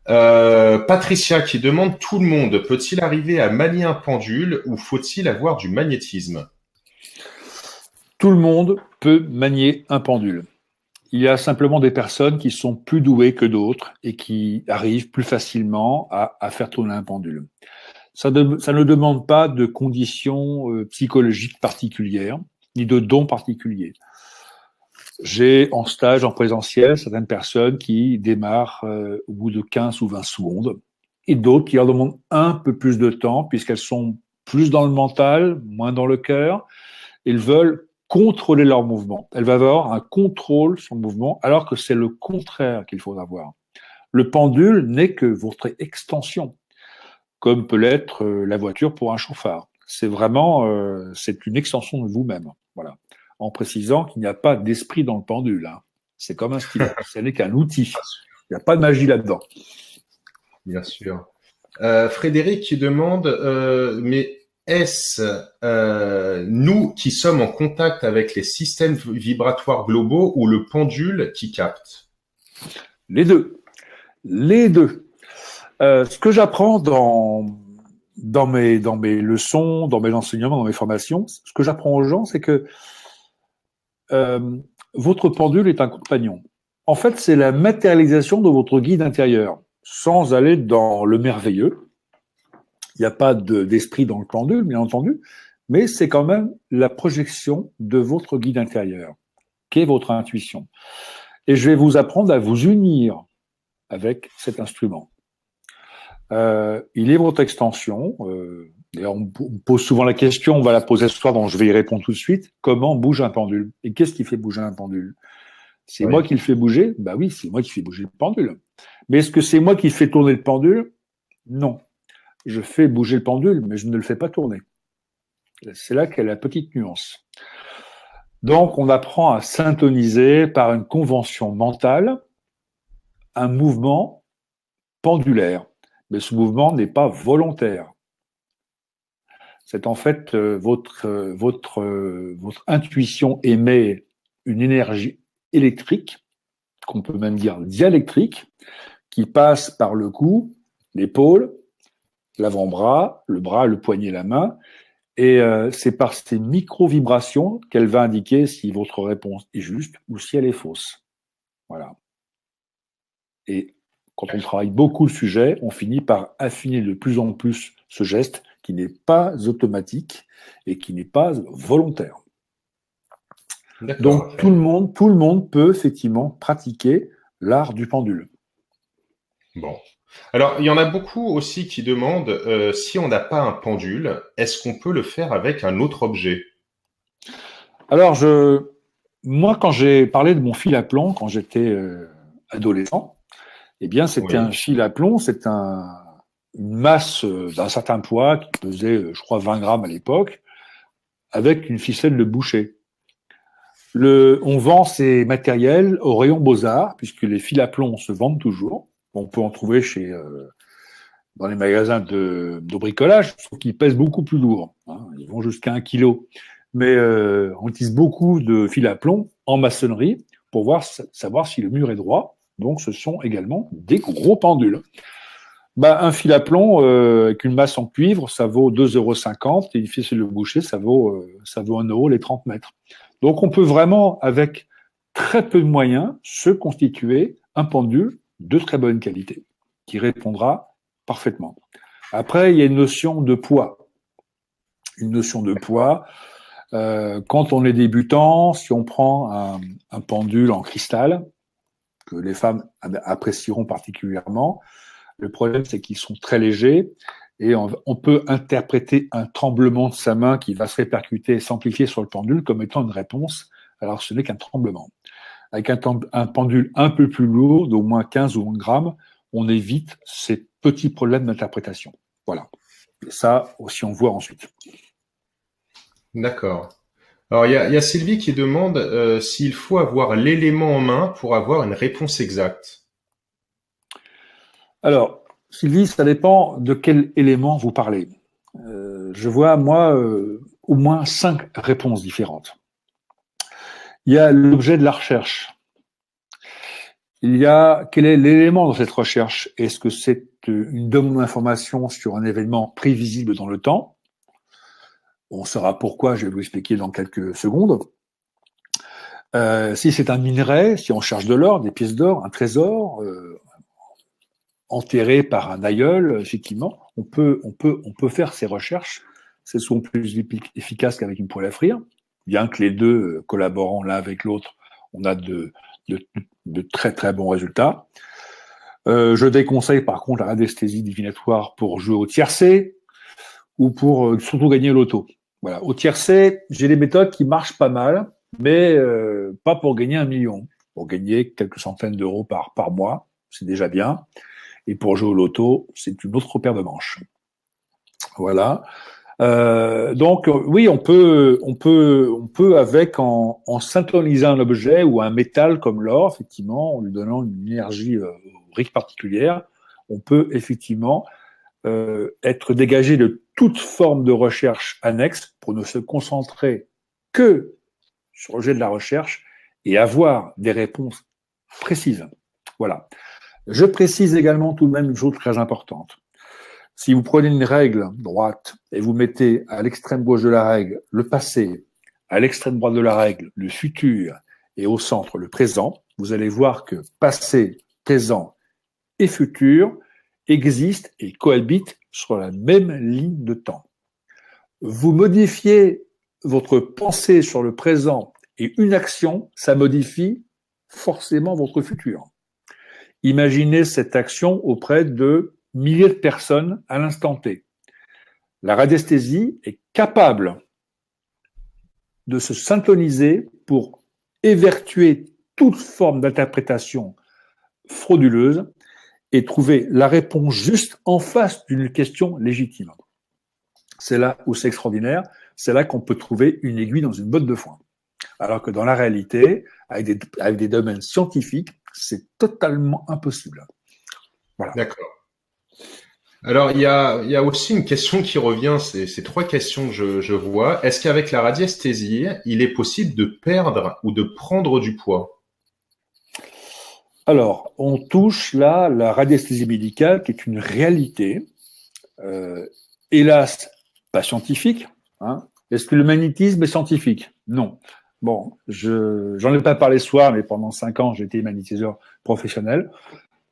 Patricia qui demande, tout le monde peut-il arriver à manier un pendule ou faut-il avoir du magnétisme? Tout le monde peut manier un pendule. Il y a simplement des personnes qui sont plus douées que d'autres et qui arrivent plus facilement à faire tourner un pendule. Ça ne demande pas de conditions psychologiques particulières, ni de dons particuliers. J'ai en stage, en présentiel, certaines personnes qui démarrent au bout de 15 ou 20 secondes, et d'autres qui leur demandent un peu plus de temps, puisqu'elles sont plus dans le mental, moins dans le cœur. Ils veulent contrôler leur mouvement. Elles vont avoir un contrôle sur le mouvement, alors que c'est le contraire qu'il faut avoir. Le pendule n'est que votre extension, comme peut l'être la voiture pour un chauffard. C'est vraiment, c'est une extension de vous-même. Voilà. En précisant qu'il n'y a pas d'esprit dans le pendule. Hein. C'est comme un stylo. Ce n'est qu'un outil. Il n'y a pas de magie là-dedans. Bien sûr. Frédéric qui demande, mais est-ce nous qui sommes en contact avec les systèmes vibratoires globaux ou le pendule qui capte? Les deux. Les deux. Ce que j'apprends dans mes leçons, dans mes enseignements, dans mes formations, ce que j'apprends aux gens, c'est que votre pendule est un compagnon. En fait, c'est la matérialisation de votre guide intérieur, sans aller dans le merveilleux. Il n'y a pas d'esprit dans le pendule, bien entendu, mais c'est quand même la projection de votre guide intérieur, qui est votre intuition. Et je vais vous apprendre à vous unir avec cet instrument. Il est votre extension. D'ailleurs, on pose souvent la question, on va la poser ce soir, donc je vais y répondre tout de suite. Comment bouge un pendule? Et qu'est-ce qui fait bouger un pendule? C'est Oui. moi qui le fais bouger? Bah oui, c'est moi qui fais bouger le pendule. Mais est-ce que c'est moi qui fais tourner le pendule? Non. Je fais bouger le pendule, mais je ne le fais pas tourner. C'est là qu'est la petite nuance. Donc, on apprend à syntoniser par une convention mentale un mouvement pendulaire. Mais ce mouvement n'est pas volontaire. C'est en fait votre intuition émet une énergie électrique, qu'on peut même dire dialectrique, qui passe par le cou, l'épaule, l'avant-bras, le bras, le poignet, la main, et c'est par ces micro-vibrations qu'elle va indiquer si votre réponse est juste ou si elle est fausse. Voilà. Et quand on travaille beaucoup le sujet, on finit par affiner de plus en plus ce geste qui n'est pas automatique et qui n'est pas volontaire. Donc tout le monde peut effectivement pratiquer l'art du pendule. Bon. Alors, il y en a beaucoup aussi qui demandent si on n'a pas un pendule, est-ce qu'on peut le faire avec un autre objet? Alors, moi, quand j'ai parlé de mon fil à plomb, quand j'étais adolescent, eh bien, c'était un Oui. fil à plomb, une masse d'un certain poids qui pesait, je crois, 20 grammes à l'époque, avec une ficelle de boucher. On vend ces matériels au rayon Beaux-Arts, puisque les fils à plomb se vendent toujours. On peut en trouver dans les magasins de bricolage, sauf qu'ils pèsent beaucoup plus lourd. Hein. Ils vont jusqu'à 1 kilo. Mais on utilise beaucoup de fils à plomb en maçonnerie pour savoir si le mur est droit. Donc, ce sont également des gros pendules. Un fil à plomb avec une masse en cuivre, ça vaut 2,50 € et une ficelle de boucher, ça vaut 1 € les 30 mètres. Donc, on peut vraiment, avec très peu de moyens, se constituer un pendule de très bonne qualité qui répondra parfaitement. Après, il y a une notion de poids. Une notion de poids. Quand on est débutant, si on prend un pendule en cristal, que les femmes apprécieront particulièrement, le problème, c'est qu'ils sont très légers et on peut interpréter un tremblement de sa main qui va se répercuter et s'amplifier sur le pendule comme étant une réponse, alors ce n'est qu'un tremblement. Avec un pendule un peu plus lourd, d'au moins 15 ou 20 grammes, on évite ces petits problèmes d'interprétation. Voilà. Et ça aussi, on voit ensuite. D'accord. Alors, il y a Sylvie qui demande s'il faut avoir l'élément en main pour avoir une réponse exacte. Alors, Sylvie, ça dépend de quel élément vous parlez. Je vois, moi, au moins 5 réponses différentes. Il y a l'objet de la recherche. Il y a quel est l'élément dans cette recherche? Est-ce que c'est une demande d'information sur un événement prévisible dans le temps? On saura pourquoi, je vais vous expliquer dans quelques secondes. Si c'est un minerai, si on cherche de l'or, des pièces d'or, un trésor enterré par un aïeul, effectivement, on peut faire ces recherches. C'est souvent plus efficace qu'avec une poêle à frire, bien que les deux collaborant l'un avec l'autre, on a de très très bons résultats. Je déconseille par contre la radiesthésie divinatoire pour jouer au tiercé ou pour surtout gagner au loto. Voilà. Au tiercé, j'ai des méthodes qui marchent pas mal, mais pas pour gagner 1 million. Pour gagner quelques centaines d'euros par mois, c'est déjà bien. Et pour jouer au loto, c'est une autre paire de manches. Voilà. Donc oui, on peut avec en syntonisant un objet ou un métal comme l'or, effectivement, en lui donnant une énergie riche particulière, on peut effectivement être dégagé de toute forme de recherche annexe pour ne se concentrer que sur le jet de la recherche et avoir des réponses précises. Voilà. Je précise également tout de même une chose très importante. Si vous prenez une règle droite et vous mettez à l'extrême gauche de la règle le passé, à l'extrême droite de la règle le futur et au centre le présent, vous allez voir que passé, présent et futur existent et cohabitent sur la même ligne de temps. Vous modifiez votre pensée sur le présent et une action, ça modifie forcément votre futur. Imaginez cette action auprès de milliers de personnes à l'instant T. La radiesthésie est capable de se syntoniser pour évertuer toute forme d'interprétation frauduleuse et trouver la réponse juste en face d'une question légitime. C'est là où c'est extraordinaire, c'est là qu'on peut trouver une aiguille dans une botte de foin. Alors que dans la réalité, avec des domaines scientifiques, c'est totalement impossible. Voilà. D'accord. Alors, il y a aussi une question qui revient, c'est trois questions que je vois. Est-ce qu'avec la radiesthésie, il est possible de perdre ou de prendre du poids? Alors, on touche là la radiesthésie médicale, qui est une réalité, hélas, pas scientifique. Hein. Est-ce que le magnétisme est scientifique? Non. Bon, j'en ai pas parlé ce soir, mais pendant 5 ans, j'ai été magnétiseur professionnel,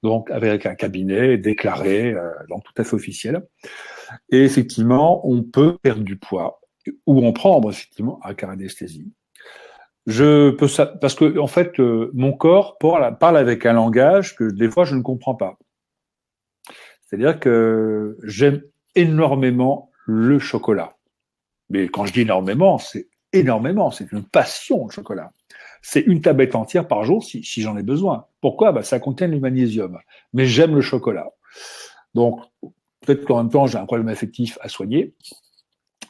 donc avec un cabinet déclaré, donc tout à fait officiel. Et effectivement, on peut perdre du poids ou en prendre effectivement avec la radiesthésie. Je peux ça parce que en fait, mon corps parle avec un langage que des fois je ne comprends pas. C'est-à-dire que j'aime énormément le chocolat. Mais quand je dis énormément, c'est énormément. C'est une passion, le chocolat. C'est une tablette entière par jour si j'en ai besoin. Pourquoi? Ça contient du magnésium. Mais j'aime le chocolat. Donc, peut-être qu'en même temps, j'ai un problème affectif à soigner.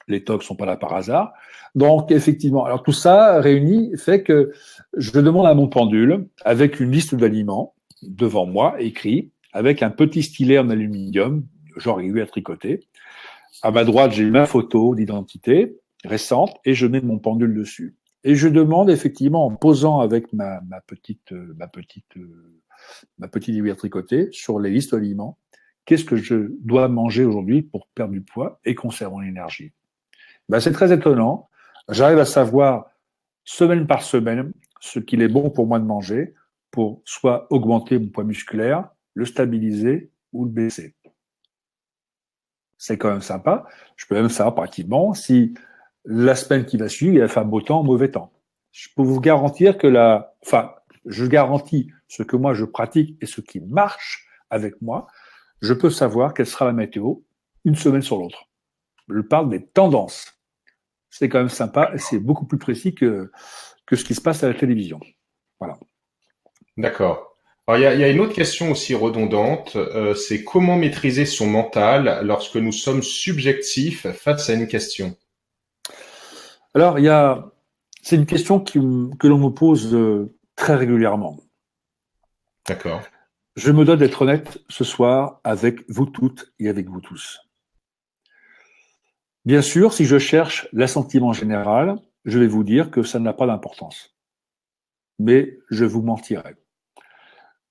Les tox sont pas là par hasard. Donc, effectivement, alors tout ça réuni fait que je demande à mon pendule, avec une liste d'aliments devant moi, écrit, avec un petit stylet en aluminium, genre aiguille à tricoter. À ma droite, j'ai ma photo d'identité récente et je mets mon pendule dessus. Et je demande effectivement, en posant avec ma petite aiguille à tricoter sur les listes d'aliments, qu'est-ce que je dois manger aujourd'hui pour perdre du poids et conserver mon énergie. C'est très étonnant. J'arrive à savoir semaine par semaine ce qu'il est bon pour moi de manger pour soit augmenter mon poids musculaire, le stabiliser ou le baisser. C'est quand même sympa. Je peux même savoir pratiquement si la semaine qui va suivre, il va faire beau temps ou mauvais temps. Je peux vous garantir que je garantis ce que moi je pratique et ce qui marche avec moi. Je peux savoir quelle sera la météo une semaine sur l'autre. Je parle des tendances. C'est quand même sympa et c'est beaucoup plus précis que ce qui se passe à la télévision. Voilà. D'accord. Alors, il y a une autre question aussi redondante, c'est comment maîtriser son mental lorsque nous sommes subjectifs face à une question? Alors, c'est une question que l'on me pose très régulièrement. D'accord. Je me dois d'être honnête ce soir avec vous toutes et avec vous tous. Bien sûr, si je cherche l'assentiment général, je vais vous dire que ça n'a pas d'importance. Mais je vous mentirai.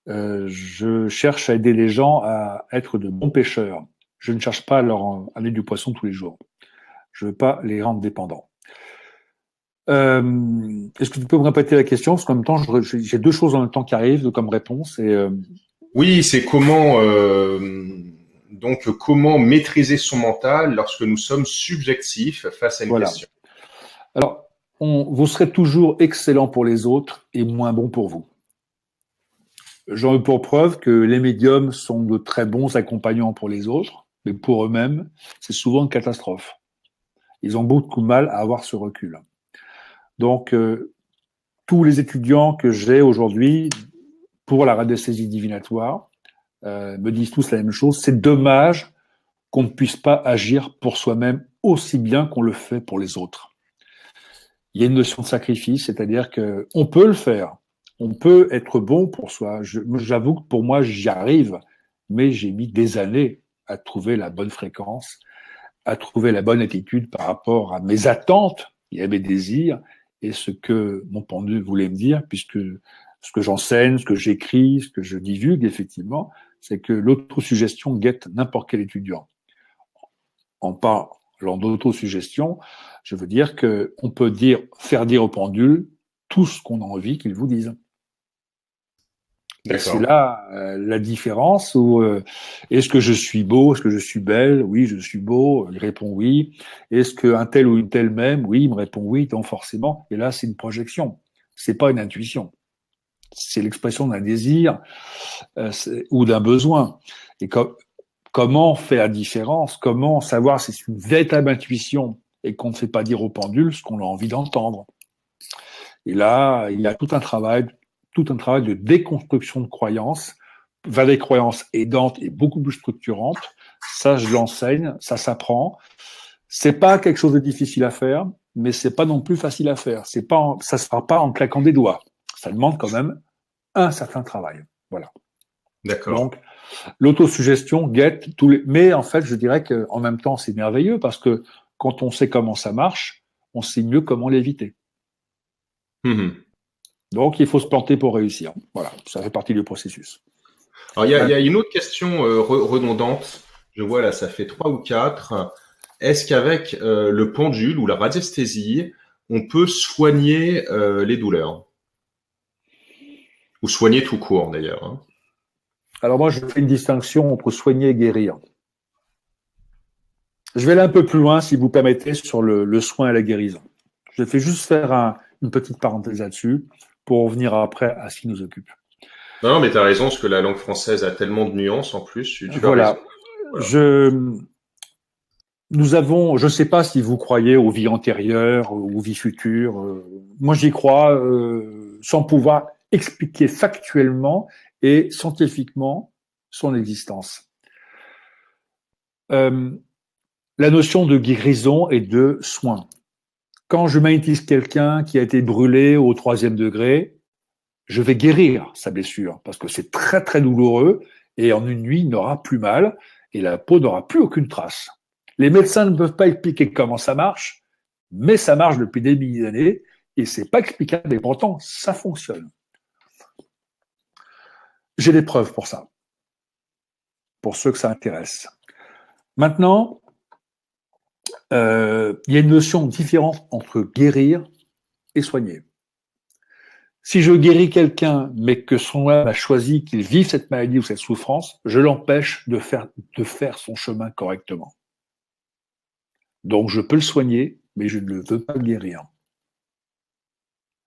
Je cherche à aider les gens à être de bons pêcheurs. Je ne cherche pas à leur amener du poisson tous les jours. Je ne veux pas les rendre dépendants. Est-ce que tu peux me répéter la question? Parce qu'en même temps, j'ai deux choses en même temps qui arrivent comme réponse. Oui, c'est comment comment maîtriser son mental lorsque nous sommes subjectifs face à une question. Alors, vous serez toujours excellent pour les autres et moins bon pour vous. J'en veux pour preuve que les médiums sont de très bons accompagnants pour les autres, mais pour eux-mêmes, c'est souvent une catastrophe. Ils ont beaucoup de mal à avoir ce recul. Donc, tous les étudiants que j'ai aujourd'hui pour la radiesthésie divinatoire me disent tous la même chose. C'est dommage qu'on ne puisse pas agir pour soi-même aussi bien qu'on le fait pour les autres. Il y a une notion de sacrifice, c'est-à-dire qu'on peut le faire. On peut être bon pour soi. J'avoue que pour moi, j'y arrive, mais j'ai mis des années à trouver la bonne fréquence, à trouver la bonne attitude par rapport à mes attentes et à mes désirs et ce que mon pendule voulait me dire, puisque ce que j'enseigne, ce que j'écris, ce que je divulgue, effectivement, c'est que l'autosuggestion guette n'importe quel étudiant. En parlant d'autosuggestion, je veux dire qu'on peut faire dire au pendule tout ce qu'on a envie qu'il vous dise. C'est là la différence où est-ce que je suis beau, est-ce que je suis belle? Oui, je suis beau. Il répond oui. Est-ce qu'un tel ou une telle m'aime? Oui, il me répond oui. Donc forcément, et là c'est une projection. C'est pas une intuition. C'est l'expression d'un désir ou d'un besoin. Et comment on fait la différence? Comment savoir si c'est une véritable intuition et qu'on ne fait pas dire au pendule ce qu'on a envie d'entendre? Et là, il y a tout un travail de déconstruction de croyances, vers des croyances aidantes et beaucoup plus structurantes. Ça, je l'enseigne, ça s'apprend. C'est pas quelque chose de difficile à faire, mais c'est pas non plus facile à faire. Ça se fera pas en claquant des doigts. Ça demande quand même un certain travail. Voilà. D'accord. Donc, l'autosuggestion guette tous les. Mais en fait, je dirais qu'en même temps, c'est merveilleux parce que quand on sait comment ça marche, on sait mieux comment l'éviter. Donc, il faut se planter pour réussir. Voilà, ça fait partie du processus. Alors, il y a une autre question redondante. Je vois là, ça fait 3 ou 4. Est-ce qu'avec le pendule ou la radiesthésie, on peut soigner les douleurs? Ou soigner tout court, d'ailleurs. Hein. Alors moi, je fais une distinction entre soigner et guérir. Je vais aller un peu plus loin, si vous permettez, sur le soin et la guérison. Je vais juste faire une petite parenthèse là-dessus pour revenir après à ce qui nous occupe. Non, mais tu as raison, parce que la langue française a tellement de nuances en plus. Tu voilà. as raison. Voilà. Je ne sais pas si vous croyez aux vies antérieures ou aux vies futures. Moi, j'y crois sans pouvoir expliquer factuellement et scientifiquement son existence. La notion de guérison et de soin. Quand je magnétise quelqu'un qui a été brûlé au 3e degré, je vais guérir sa blessure parce que c'est très très douloureux et en une nuit, il n'aura plus mal et la peau n'aura plus aucune trace. Les médecins ne peuvent pas expliquer comment ça marche, mais ça marche depuis des milliers d'années et c'est pas explicable et pourtant ça fonctionne. J'ai des preuves pour ça, pour ceux que ça intéresse. Maintenant, il y a une notion différente entre guérir et soigner. Si je guéris quelqu'un, mais que son âme a choisi qu'il vive cette maladie ou cette souffrance, je l'empêche de faire son chemin correctement. Donc je peux le soigner, mais je ne le veux pas guérir.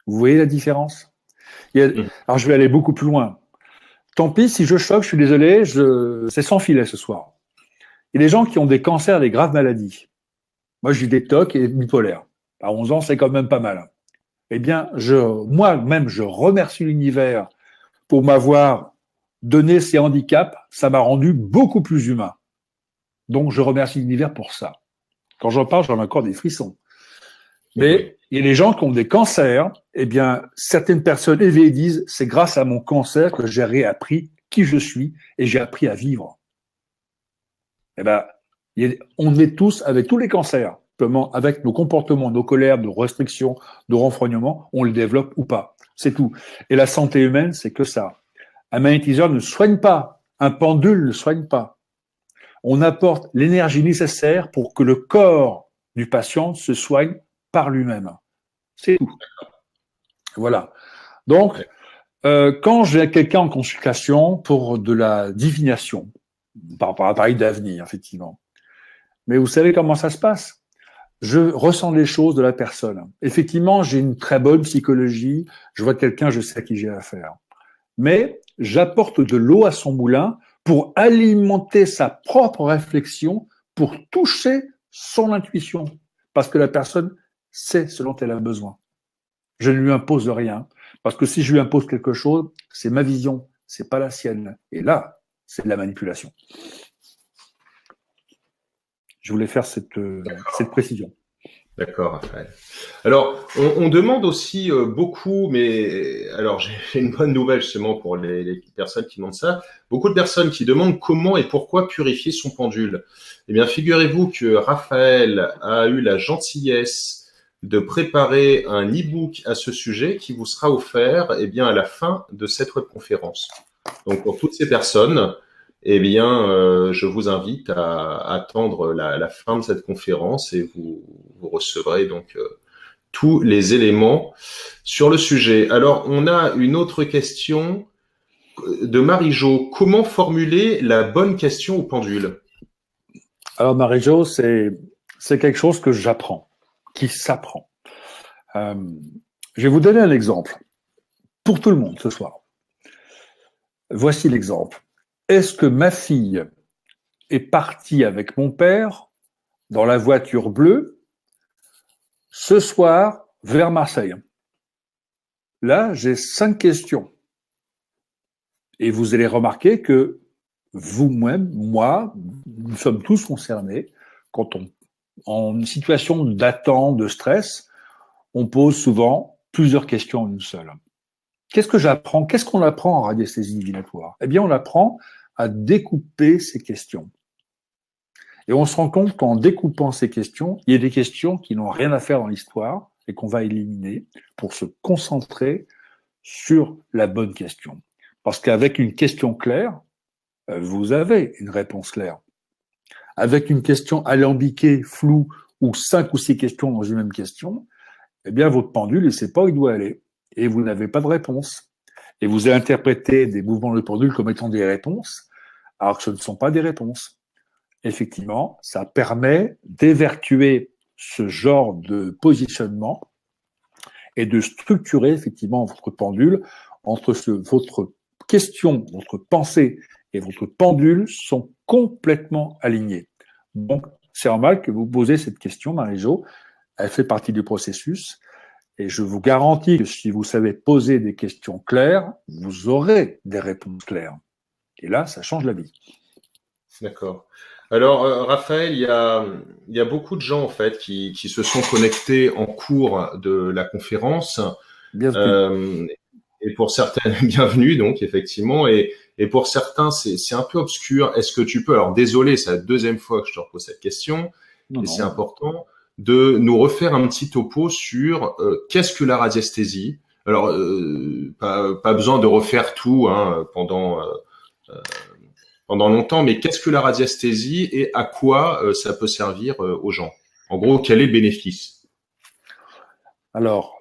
Vous voyez la différence? Alors je vais aller beaucoup plus loin. Tant pis si je choque, je suis désolé, c'est sans filet ce soir. Il y a des gens qui ont des cancers, des graves maladies. Moi, j'ai des TOC et bipolaire. À 11 ans, c'est quand même pas mal. Eh bien, moi-même, je remercie l'univers pour m'avoir donné ces handicaps. Ça m'a rendu beaucoup plus humain. Donc, je remercie l'univers pour ça. Quand j'en parle, j'en ai encore des frissons. Mais il y a des gens qui ont des cancers. Eh bien, certaines personnes éveillées disent, c'est grâce à mon cancer que j'ai réappris qui je suis et j'ai appris à vivre. Eh bien, on est tous, avec tous les cancers, avec nos comportements, nos colères, nos restrictions, nos renfrognements, on le développe ou pas. C'est tout. Et la santé humaine, c'est que ça. Un magnétiseur ne soigne pas. Un pendule ne soigne pas. On apporte l'énergie nécessaire pour que le corps du patient se soigne par lui-même. C'est tout. Voilà. Donc, quand j'ai quelqu'un en consultation pour de la divination, par rapport à appareil d'avenir, effectivement, mais vous savez comment ça se passe? Je ressens les choses de la personne. Effectivement, j'ai une très bonne psychologie. Je vois quelqu'un, je sais à qui j'ai affaire. Mais j'apporte de l'eau à son moulin pour alimenter sa propre réflexion, pour toucher son intuition. Parce que la personne sait ce dont elle a besoin. Je ne lui impose rien. Parce que si je lui impose quelque chose, c'est ma vision, c'est pas la sienne. Et là, c'est de la manipulation. Je voulais faire cette précision. D'accord, Raphaël. Alors, on demande aussi beaucoup, mais alors j'ai une bonne nouvelle justement pour les personnes qui demandent ça. Beaucoup de personnes qui demandent comment et pourquoi purifier son pendule. Eh bien, figurez-vous que Raphaël a eu la gentillesse de préparer un e-book à ce sujet qui vous sera offert, eh bien, à la fin de cette webconférence. Donc, pour toutes ces personnes, eh bien, je vous invite à attendre la fin de cette conférence et vous recevrez donc tous les éléments sur le sujet. Alors, on a une autre question de Marie-Jo. Comment formuler la bonne question au pendule? Alors, Marie-Jo, c'est quelque chose que j'apprends, qui s'apprend. Je vais vous donner un exemple pour tout le monde ce soir. Voici l'exemple. Est-ce que ma fille est partie avec mon père dans la voiture bleue ce soir vers Marseille? Là, j'ai 5 questions. Et vous allez remarquer que vous-même, moi, nous sommes tous concernés quand en situation d'attente, de stress, on pose souvent plusieurs questions en une seule. Qu'est-ce que j'apprends? Qu'est-ce qu'on apprend en radiesthésie divinatoire? Eh bien, on apprend à découper ces questions. Et on se rend compte qu'en découpant ces questions, il y a des questions qui n'ont rien à faire dans l'histoire et qu'on va éliminer pour se concentrer sur la bonne question. Parce qu'avec une question claire, vous avez une réponse claire. Avec une question alambiquée, floue, ou 5 ou 6 questions dans une même question, eh bien, votre pendule, il ne sait pas où il doit aller. Et vous n'avez pas de réponse. Et vous interprétez des mouvements de pendule comme étant des réponses, alors que ce ne sont pas des réponses. Effectivement, ça permet d'évertuer ce genre de positionnement et de structurer effectivement votre pendule entre votre question, votre pensée et votre pendule sont complètement alignés. Donc, c'est normal que vous posez cette question, Marie-Jo. Elle fait partie du processus. Et je vous garantis que si vous savez poser des questions claires, vous aurez des réponses claires. Et là, ça change la vie. D'accord. Alors, Raphaël, il y a beaucoup de gens en fait qui se sont connectés en cours de la conférence. Bienvenue. Euh, et pour certains, bienvenue donc effectivement. Et pour certains, c'est un peu obscur. Est-ce que tu peux, alors désolé, c'est la deuxième fois que je te repose cette question, Non, et c'est non. important de nous refaire un petit topo sur qu'est-ce que la radiesthésie. Alors, pas besoin de refaire tout hein, pendant longtemps, mais qu'est-ce que la radiesthésie et à quoi ça peut servir aux gens? En gros, quel est le bénéfice? Alors,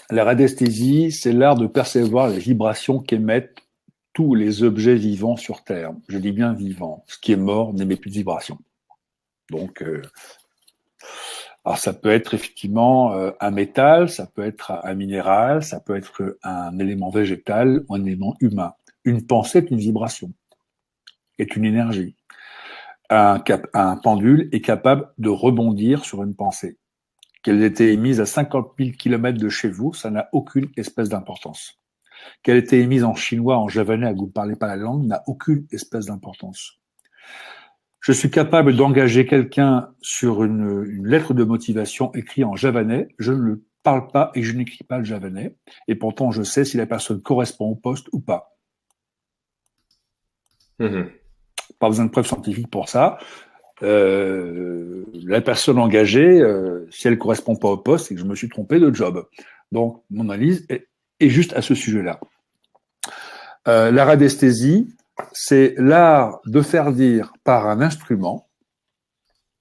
la radiesthésie, c'est l'art de percevoir les vibrations qu'émettent tous les objets vivants sur Terre. Je dis bien vivants. Ce qui est mort n'émet plus de vibrations. Donc, alors ça peut être effectivement un métal, ça peut être un minéral, ça peut être un élément végétal ou un élément humain. Une pensée est une vibration, est une énergie. Un pendule est capable de rebondir sur une pensée. Qu'elle ait été émise à 50 000 kilomètres de chez vous, ça n'a aucune espèce d'importance. Qu'elle ait été émise en chinois, en javanais, à vous ne parlez pas la langue, n'a aucune espèce d'importance. Je suis capable d'engager quelqu'un sur une lettre de motivation écrite en javanais. Je ne parle pas et je n'écris pas le javanais. Et pourtant, je sais si la personne correspond au poste ou pas. Mmh. Pas besoin de preuves scientifiques pour ça. La personne engagée, si elle ne correspond pas au poste, c'est que je me suis trompé de job. Donc, mon analyse est juste à ce sujet-là. La radiesthésie, c'est l'art de faire dire par un instrument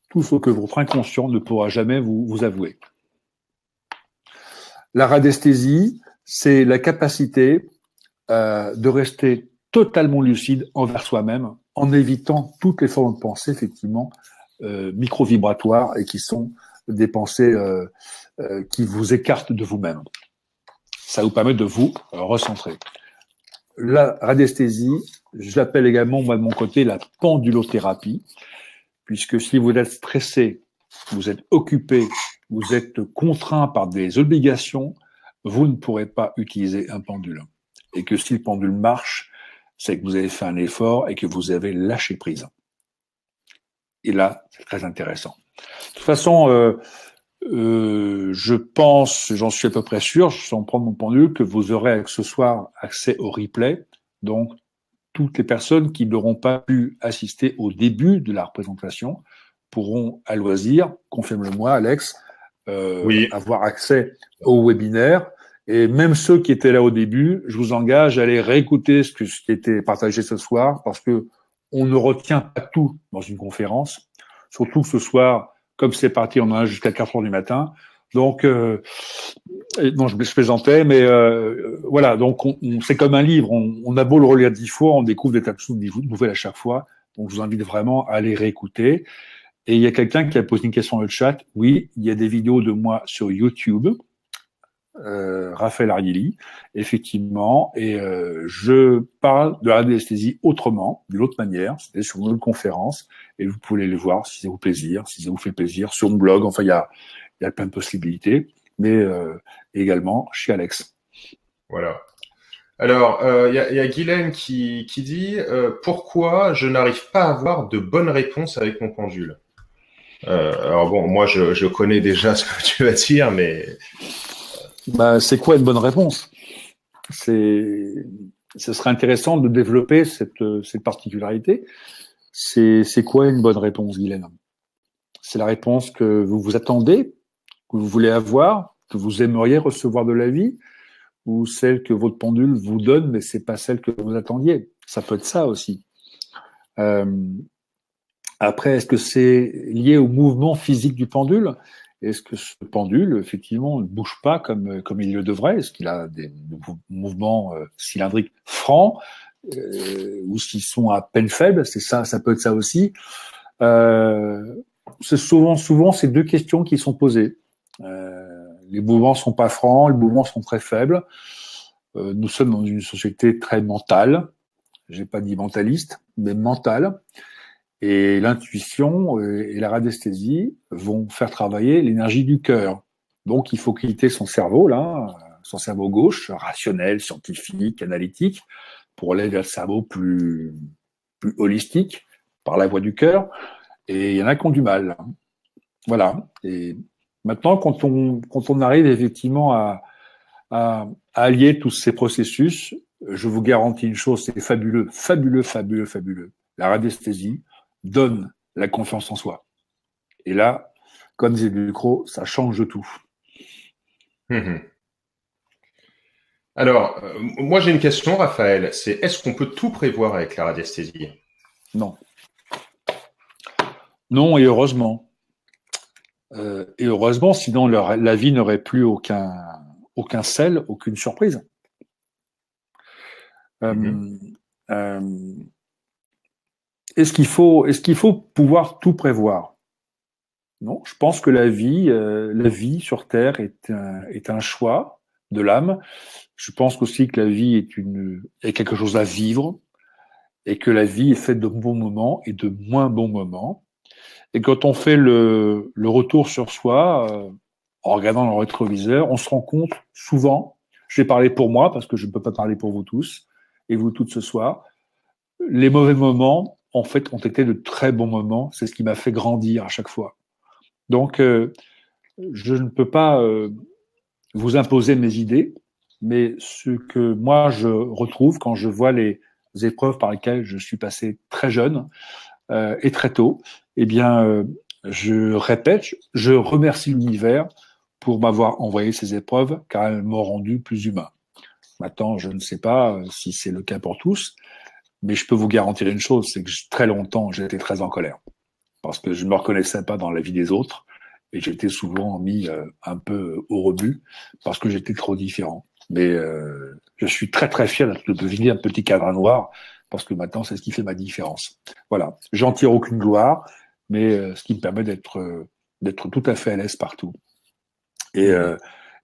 tout ce que votre inconscient ne pourra jamais vous avouer. La radiesthésie, c'est la capacité de rester totalement lucide envers soi-même en évitant toutes les formes de pensée, effectivement, micro-vibratoires et qui sont des pensées qui vous écartent de vous-même. Ça vous permet de vous recentrer. La radiesthésie, je l'appelle également, moi, de mon côté, la pendulothérapie, puisque si vous êtes stressé, vous êtes occupé, vous êtes contraint par des obligations, vous ne pourrez pas utiliser un pendule. Et que si le pendule marche, c'est que vous avez fait un effort et que vous avez lâché prise. Et là, c'est très intéressant. toute façon, je pense, j'en suis à peu près sûr, sans prendre mon pendule, que vous aurez ce soir accès au replay. Donc, toutes les personnes qui n'auront pas pu assister au début de la représentation pourront, à loisir, confirme-le-moi, Alex, Oui, avoir accès au webinaire. Et même ceux qui étaient là au début, je vous engage à aller réécouter ce qui était partagé ce soir, parce que on ne retient pas tout dans une conférence. Surtout que ce soir, comme c'est parti, on en a jusqu'à 4 heures du matin. Donc, non, je plaisantais, mais voilà. Donc, c'est comme un livre. On a beau le relire 10 fois, on découvre des tas de choses nouvelles à chaque fois. Donc, je vous invite vraiment à aller réécouter. Et il y a quelqu'un qui a posé une question dans le chat. Oui, il y a des vidéos de moi sur YouTube, Raphaël Ariely, effectivement. Et je parle de la radiesthésie autrement, d'une autre manière. C'était sur une autre conférence. Et vous pouvez les voir si ça vous plaisir, si ça vous fait plaisir, sur mon blog. Enfin, il y a plein de possibilités. Mais également chez Alex. voilà. Alors, y a Guylaine qui dit pourquoi je n'arrive pas à avoir de bonnes réponses avec mon pendule. Alors bon, moi je connais déjà ce que tu vas dire, mais Bah, c'est quoi une bonne réponse? Ce serait intéressant de développer cette particularité. C'est quoi une bonne réponse, Guylaine? C'est la réponse que vous vous attendez, que vous voulez avoir, que vous aimeriez recevoir de la vie, ou celle que votre pendule vous donne, mais c'est pas celle que vous attendiez. Ça peut être ça aussi. Euh, Après, est-ce que c'est lié au mouvement physique du pendule? Est-ce que ce pendule, effectivement, ne bouge pas comme il le devrait? Est-ce qu'il a des mouvements cylindriques francs ou s'ils sont à peine faibles? C'est ça, ça peut être ça aussi. C'est souvent ces deux questions qui sont posées. Les mouvements sont pas francs, les mouvements sont très faibles. Nous sommes dans une société très mentale. J'ai pas dit mentaliste, mais mentale. Et l'intuition et la radiesthésie vont faire travailler l'énergie du cœur. Donc, il faut quitter son cerveau, là, son cerveau gauche, rationnel, scientifique, analytique, pour aller vers le cerveau plus holistique, par la voie du cœur. Et il y en a qui ont du mal. Voilà. Et maintenant, quand on arrive effectivement à allier tous ces processus, je vous garantis une chose, c'est fabuleux, fabuleux, fabuleux, fabuleux. La radiesthésie donne la confiance en soi. Et là, comme disait Ducrot, ça change tout. Alors, moi j'ai une question, Raphaël. C'est est-ce qu'on peut tout prévoir avec la radiesthésie? Non. Non, et heureusement. Et heureusement, sinon la vie n'aurait plus aucun sel, aucune surprise. Mhm. Euh, est-ce qu'il faut pouvoir tout prévoir? Non, je pense que la vie sur Terre est un choix de l'âme. Je pense aussi que la vie est quelque chose à vivre et que la vie est faite de bons moments et de moins bons moments. Et quand on fait le retour sur soi, en regardant dans le rétroviseur, on se rend compte souvent, je vais parler pour moi parce que je ne peux pas parler pour vous tous et vous toutes ce soir, les mauvais moments, en fait, ont été de très bons moments. C'est ce qui m'a fait grandir à chaque fois. Donc, je ne peux pas vous imposer mes idées, mais ce que moi je retrouve quand je vois les épreuves par lesquelles je suis passé très jeune et très tôt, eh bien, je répète, je remercie l'univers pour m'avoir envoyé ces épreuves, car elles m'ont rendu plus humain. Maintenant, je ne sais pas si c'est le cas pour tous, mais je peux vous garantir une chose, c'est que très longtemps, j'étais très en colère, parce que je ne me reconnaissais pas dans la vie des autres, et j'étais souvent mis un peu au rebut, parce que j'étais trop différent. Mais je suis très très fier de devenir un petit cadre noir, parce que maintenant, c'est ce qui fait ma différence. Voilà, j'en tire aucune gloire, mais ce qui me permet d'être tout à fait à l'aise partout. Et,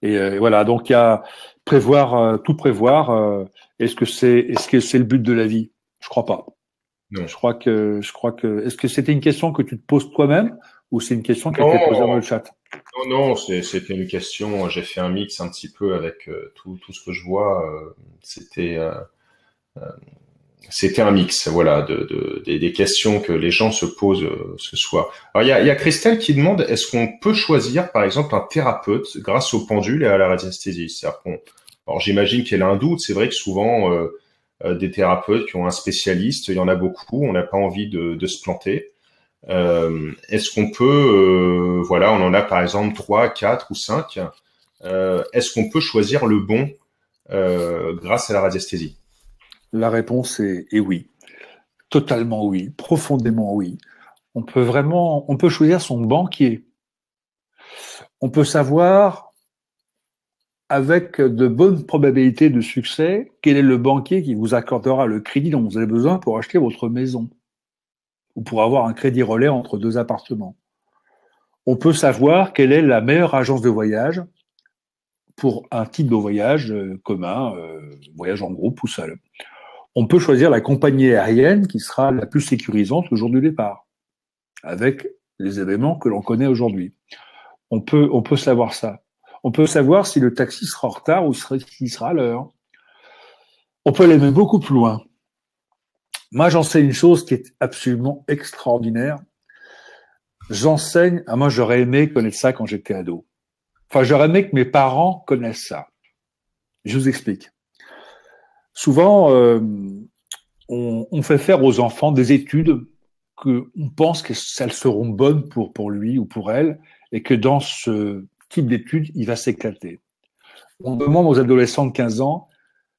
Mhm. voilà, donc il y a prévoir, tout prévoir. Est-ce que c'est le but de la vie? Je crois pas. Non. Je crois que. Est-ce que c'était une question que tu te poses toi-même ou c'est une question qui a été posée dans Non, le chat? non, c'était une question. J'ai fait un mix un petit peu avec tout ce que je vois. C'était c'était un mix, voilà, des questions que les gens se posent ce soir. Alors, il y a Christelle qui demande, est-ce qu'on peut choisir, par exemple, un thérapeute grâce au pendule et à la radiesthésie? Alors, j'imagine qu'elle a un doute. C'est vrai que souvent, des thérapeutes qui ont un spécialiste, il y en a beaucoup. On n'a pas envie de se planter. Est-ce qu'on peut, voilà, on en a par exemple 3, 4 ou 5. Est-ce qu'on peut choisir le bon grâce à la radiesthésie? La réponse est oui. Totalement oui. Profondément oui. On peut choisir son banquier. On peut savoir avec de bonnes probabilités de succès quel est le banquier qui vous accordera le crédit dont vous avez besoin pour acheter votre maison ou pour avoir un crédit relais entre 2 appartements. On peut savoir quelle est la meilleure agence de voyage pour un type de voyage commun, voyage en groupe ou seul. On peut choisir la compagnie aérienne qui sera la plus sécurisante le jour du départ, avec les événements que l'on connaît aujourd'hui. On peut savoir ça. On peut savoir si le taxi sera en retard ou s'il sera à l'heure. On peut aller même beaucoup plus loin. Moi, j'enseigne une chose qui est absolument extraordinaire. Moi, j'aurais aimé connaître ça quand j'étais ado. Enfin, j'aurais aimé que mes parents connaissent ça. Je vous explique. Souvent, on fait faire aux enfants des études qu'on pense qu'elles seront bonnes pour lui ou pour elle, et que dans ce type d'études, il va s'éclater. On demande aux adolescents de 15 ans,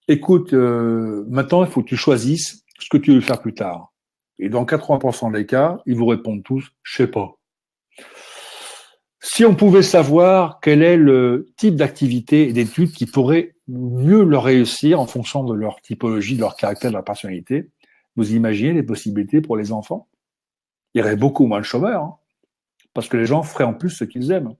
écoute, maintenant, il faut que tu choisisses ce que tu veux faire plus tard. Et dans 80% des cas, ils vous répondent tous, je sais pas. Si on pouvait savoir quel est le type d'activité et d'études qui pourrait mieux leur réussir en fonction de leur typologie, de leur caractère, de leur personnalité, vous imaginez les possibilités pour les enfants? Il y aurait beaucoup moins de chômeurs, hein, parce que les gens feraient en plus ce qu'ils aiment.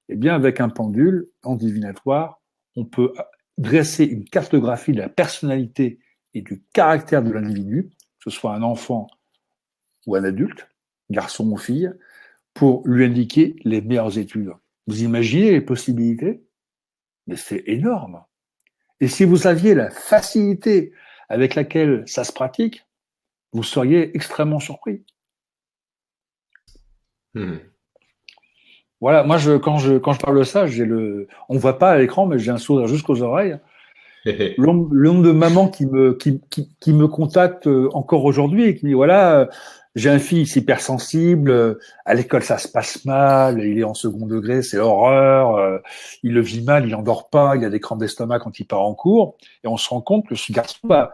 Eh bien, avec un pendule en divinatoire, on peut dresser une cartographie de la personnalité et du caractère de l'individu, que ce soit un enfant ou un adulte, garçon ou fille, pour lui indiquer les meilleures études. Vous imaginez les possibilités? Mais c'est énorme. Et si vous aviez la facilité avec laquelle ça se pratique, vous seriez extrêmement surpris. Voilà, moi, quand je parle de ça, on voit pas à l'écran, mais j'ai un sourire jusqu'aux oreilles. Le nombre de mamans qui me contactent encore aujourd'hui et qui me disent, voilà, j'ai un fils hypersensible, à l'école ça se passe mal, il est en second degré, c'est l'horreur, il le vit mal, il endort pas, il a des crampes d'estomac quand il part en cours, et on se rend compte que ce garçon, bah,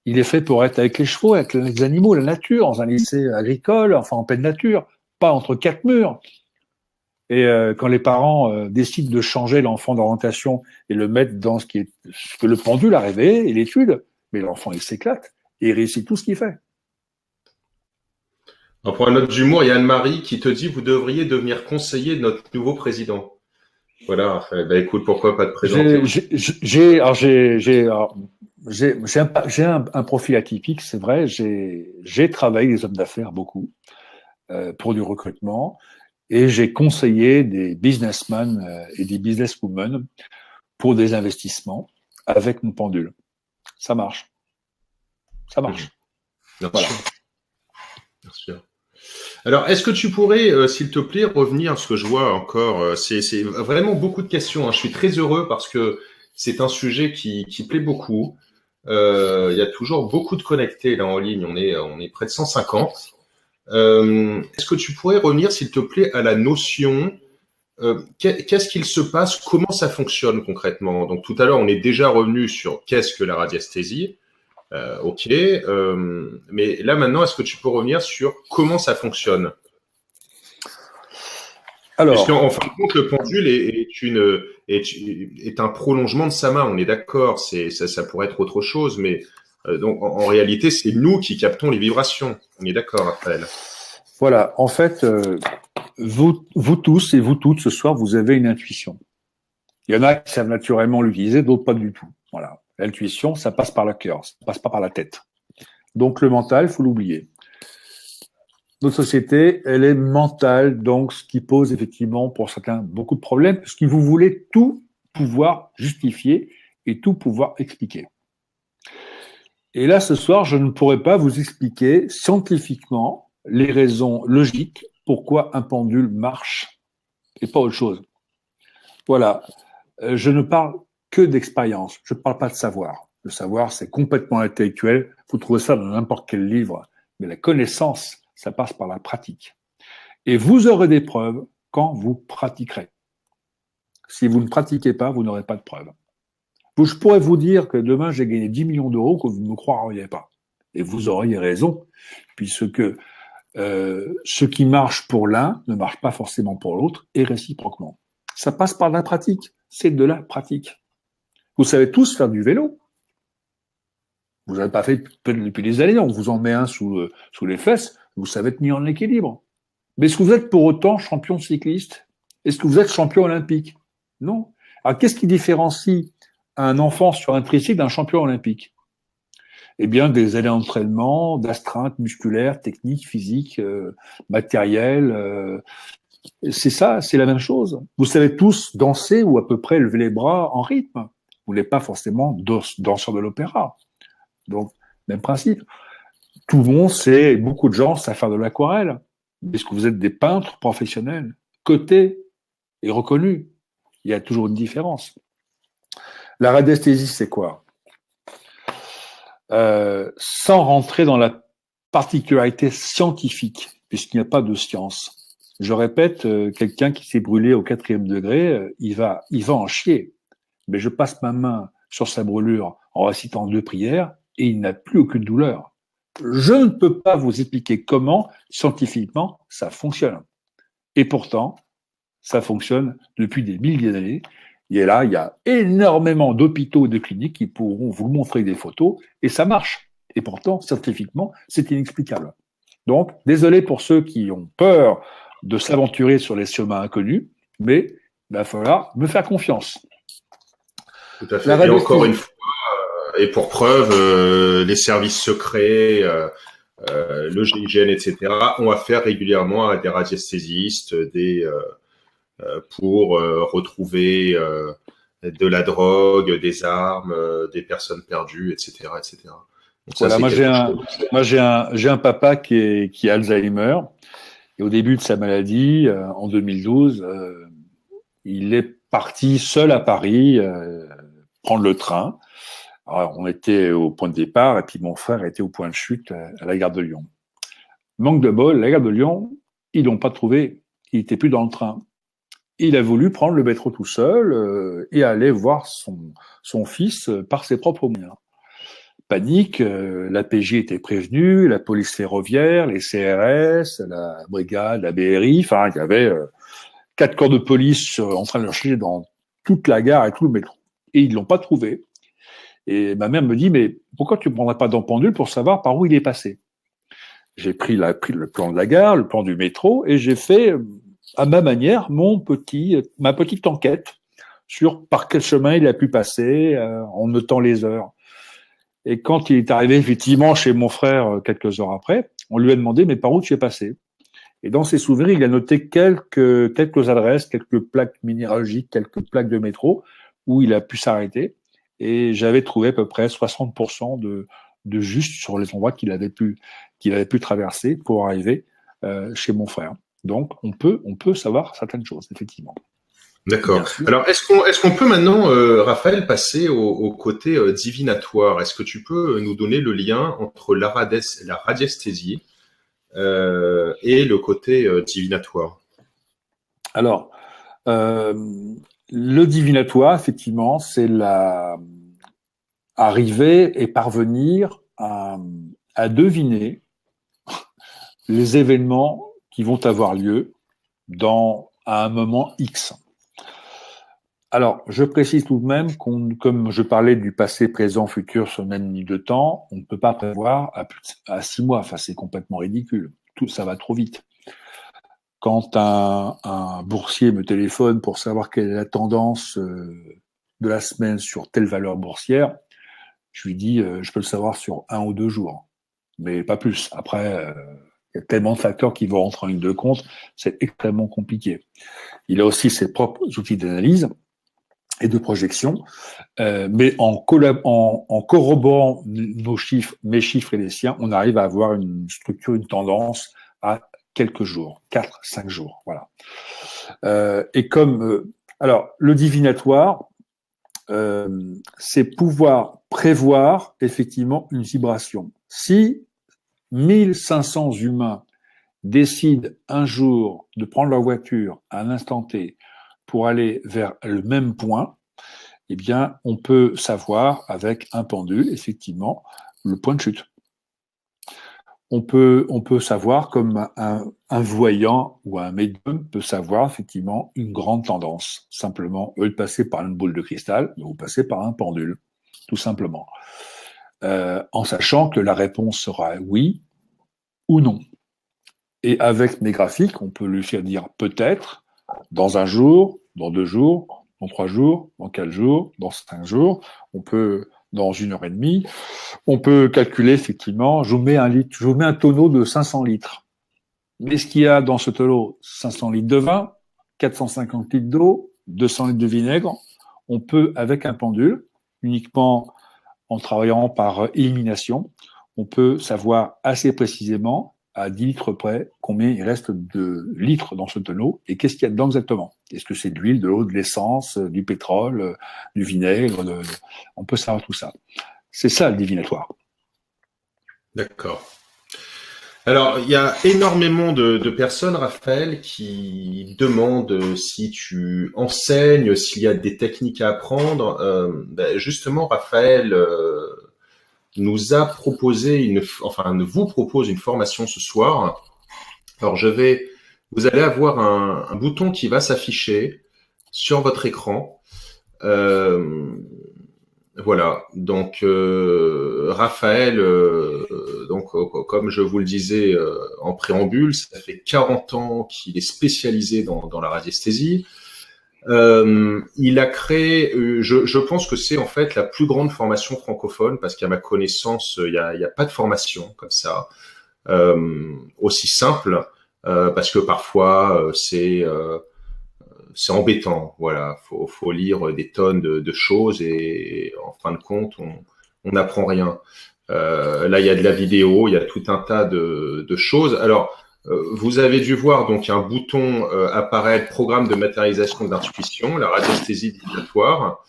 il est fait pour être avec les chevaux, avec les animaux, la nature, dans un lycée agricole, enfin en pleine nature, pas entre 4 murs. Et quand les parents décident de changer l'enfant d'orientation et le mettre dans ce que le pendule a révélé et l'étude, mais l'enfant il s'éclate et il réussit tout ce qu'il fait. Alors pour un note d'humour, il y a Anne-Marie qui te dit vous devriez devenir conseiller de notre nouveau président. Voilà, enfin, bah écoute, pourquoi pas te présenter? J'ai un profil atypique, c'est vrai. J'ai travaillé des hommes d'affaires beaucoup pour du recrutement. Et j'ai conseillé des businessmen et des businesswomen pour des investissements avec mon pendule. Ça marche. Ça marche. Bien voilà. Sûr. Bien sûr. Alors, est-ce que tu pourrais, s'il te plaît, revenir à ce que je vois encore, c'est vraiment beaucoup de questions. Hein. Je suis très heureux parce que c'est un sujet qui plaît beaucoup. Il y a toujours beaucoup de connectés là en ligne. On est près de 150. Est-ce que tu pourrais revenir, s'il te plaît, à la notion qu'est-ce qu'il se passe, comment ça fonctionne concrètement? Donc tout à l'heure, on est déjà revenu sur qu'est-ce que la radiesthésie. Ok, mais là maintenant, est-ce que tu peux revenir sur comment ça fonctionne? Alors, puisqu'en fin de compte, le pendule est un prolongement de sa main. On est d'accord, ça pourrait être autre chose, mais donc en réalité, c'est nous qui captons les vibrations. On est d'accord, Raphaël. Voilà, en fait, vous tous et vous toutes, ce soir, vous avez une intuition. Il y en a qui savent naturellement l'utiliser, d'autres pas du tout. Voilà. L'intuition, ça passe par le cœur, ça passe pas par la tête. Donc le mental, faut l'oublier. Notre société, elle est mentale, donc ce qui pose effectivement pour certains beaucoup de problèmes, parce que vous voulez tout pouvoir justifier et tout pouvoir expliquer. Et là, ce soir, je ne pourrais pas vous expliquer scientifiquement les raisons logiques pourquoi un pendule marche et pas autre chose. Voilà. Je ne parle que d'expérience. Je ne parle pas de savoir. Le savoir, c'est complètement intellectuel. Vous trouvez ça dans n'importe quel livre. Mais la connaissance, ça passe par la pratique. Et vous aurez des preuves quand vous pratiquerez. Si vous ne pratiquez pas, vous n'aurez pas de preuves. Je pourrais vous dire que demain, j'ai gagné 10 millions d'euros que vous ne me croiriez pas. Et vous auriez raison, puisque ce qui marche pour l'un ne marche pas forcément pour l'autre, et réciproquement. Ça passe par la pratique. C'est de la pratique. Vous savez tous faire du vélo. Vous n'avez pas fait depuis des années, on vous en met un sous les fesses, vous savez tenir en équilibre. Mais est-ce que vous êtes pour autant champion cycliste? Est-ce que vous êtes champion olympique? Non. Alors, qu'est-ce qui différencie un enfant sur un tricycle d'un champion olympique? Eh bien, des années d'entraînement, d'astreinte musculaire, technique, physique, matérielle. C'est ça, c'est la même chose. Vous savez tous danser ou à peu près lever les bras en rythme. Vous n'êtes pas forcément danseur de l'opéra. Donc, même principe. Tout le monde sait, beaucoup de gens savent faire de l'aquarelle. Est-ce que vous êtes des peintres professionnels, cotés et reconnus? Il y a toujours une différence. La radiesthésie, c'est quoi? Sans rentrer dans la particularité scientifique, puisqu'il n'y a pas de science. Je répète, quelqu'un qui s'est brûlé au 4e degré, il va en chier. Mais je passe ma main sur sa brûlure en récitant 2 prières et il n'a plus aucune douleur. Je ne peux pas vous expliquer comment, scientifiquement, ça fonctionne. Et pourtant, ça fonctionne depuis des milliers d'années. Et là, il y a énormément d'hôpitaux et de cliniques qui pourront vous montrer des photos, et ça marche. Et pourtant, scientifiquement, c'est inexplicable. Donc, désolé pour ceux qui ont peur de s'aventurer sur les chemins inconnus, mais il va falloir me faire confiance. Tout à fait. Et encore une fois, et pour preuve, les services secrets, le GIGN, etc., ont affaire régulièrement à des radiesthésistes, pour retrouver de la drogue, des armes, des personnes perdues, etc., etc. Donc ça, voilà, moi j'ai un papa qui a Alzheimer, et au début de sa maladie, en 2012, il est parti seul à Paris prendre le train. Alors, on était au point de départ, et puis mon frère était au point de chute à la gare de Lyon. Manque de bol, la gare de Lyon, ils l'ont pas trouvé, il était plus dans le train. Il a voulu prendre le métro tout seul et aller voir son fils par ses propres moyens. Panique, la PJ était prévenue, la police ferroviaire, les CRS, la brigade, la BRI, enfin, il y avait 4 corps de police en train de le chercher dans toute la gare et tout le métro. Et ils l'ont pas trouvé. Et ma mère me dit, mais pourquoi tu ne prendrais pas pendule pour savoir par où il est passé? J'ai pris le plan de la gare, le plan du métro, et j'ai fait, à ma manière, ma petite enquête sur par quel chemin il a pu passer, en notant les heures. Et quand il est arrivé effectivement chez mon frère quelques heures après, on lui a demandé, mais par où tu es passé? Et dans ses souvenirs, il a noté quelques adresses, quelques plaques minéralogiques, quelques plaques de métro où il a pu s'arrêter. Et j'avais trouvé à peu près 60% de juste sur les endroits qu'il avait pu traverser pour arriver chez mon frère. Donc, on peut savoir certaines choses, effectivement. D'accord. Alors, est-ce qu'on peut maintenant, Raphaël, passer au côté divinatoire? Est-ce que tu peux nous donner le lien entre la radiesthésie et le côté divinatoire? Alors, le divinatoire, effectivement, c'est arriver et parvenir à deviner les événements qui vont avoir lieu à un moment X. Alors, je précise tout de même comme je parlais du passé, présent, futur sur une même ligne de temps, on ne peut pas prévoir à 6 mois. Enfin, c'est complètement ridicule. Tout ça va trop vite. Quand un boursier me téléphone pour savoir quelle est la tendance de la semaine sur telle valeur boursière, je lui dis, je peux le savoir sur 1 ou 2 jours, mais pas plus. Après, il y a tellement de facteurs qui vont rentrer en ligne de compte, c'est extrêmement compliqué. Il a aussi ses propres outils d'analyse. et de projection, mais en corroborant nos chiffres, mes chiffres et les siens, on arrive à avoir une structure, une tendance à quelques jours, 4, 5 jours, voilà. Et comme alors le divinatoire, c'est pouvoir prévoir effectivement une vibration. Si 1500 humains décident un jour de prendre leur voiture à un instant T pour aller vers le même point, eh bien, on peut savoir avec un pendule, effectivement, le point de chute. On peut savoir comme un voyant ou un médium peut savoir effectivement une grande tendance. Simplement, au lieu de passer par une boule de cristal, vous passez par un pendule, tout simplement. En sachant que la réponse sera oui ou non. Et avec mes graphiques, on peut lui faire dire peut-être, dans un jour, dans 2 jours, dans 3 jours, dans 4 jours, dans 5 jours. On peut, dans 1 heure et demie, on peut calculer effectivement, je vous mets un tonneau de 500 litres. Mais ce qu'il y a dans ce tonneau, 500 litres de vin, 450 litres d'eau, 200 litres de vinaigre, on peut, avec un pendule, uniquement en travaillant par élimination, on peut savoir assez précisément, à 10 litres près, combien il reste de litres dans ce tonneau et qu'est-ce qu'il y a dedans exactement. Est-ce que c'est de l'huile, de l'eau, de l'essence, du pétrole, du vinaigre, on peut savoir tout ça. C'est ça le divinatoire. D'accord. Alors, il y a énormément de personnes, Raphaël, qui demandent si tu enseignes, s'il y a des techniques à apprendre. Justement, Raphaël nous a proposé vous propose une formation ce soir. Alors, vous allez avoir un bouton qui va s'afficher sur votre écran. Voilà, donc Raphaël, comme je vous le disais en préambule, ça fait 40 ans qu'il est spécialisé dans la radiesthésie. Il a créé, je pense que c'est en fait la plus grande formation francophone, parce qu'à ma connaissance, il y a pas de formation comme ça, aussi simple, parce que parfois c'est embêtant, voilà. Faut lire des tonnes de choses et en fin de compte, on n'apprend rien. Là, il y a de la vidéo, il y a tout un tas de choses. Alors, vous avez dû voir donc un bouton apparaître, programme de matérialisation d'intuition, la radiesthésie divinatoire.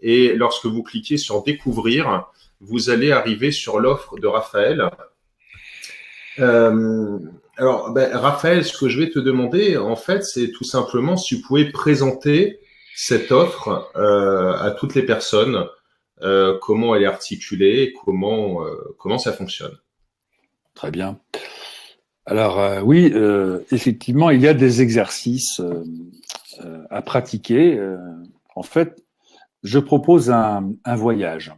Et lorsque vous cliquez sur découvrir, vous allez arriver sur l'offre de Raphaël. Alors, Raphaël, ce que je vais te demander, en fait, c'est tout simplement si tu pouvais présenter cette offre à toutes les personnes, comment elle est articulée, comment ça fonctionne. Très bien. Alors oui, effectivement, il y a des exercices à pratiquer. En fait, je propose un voyage.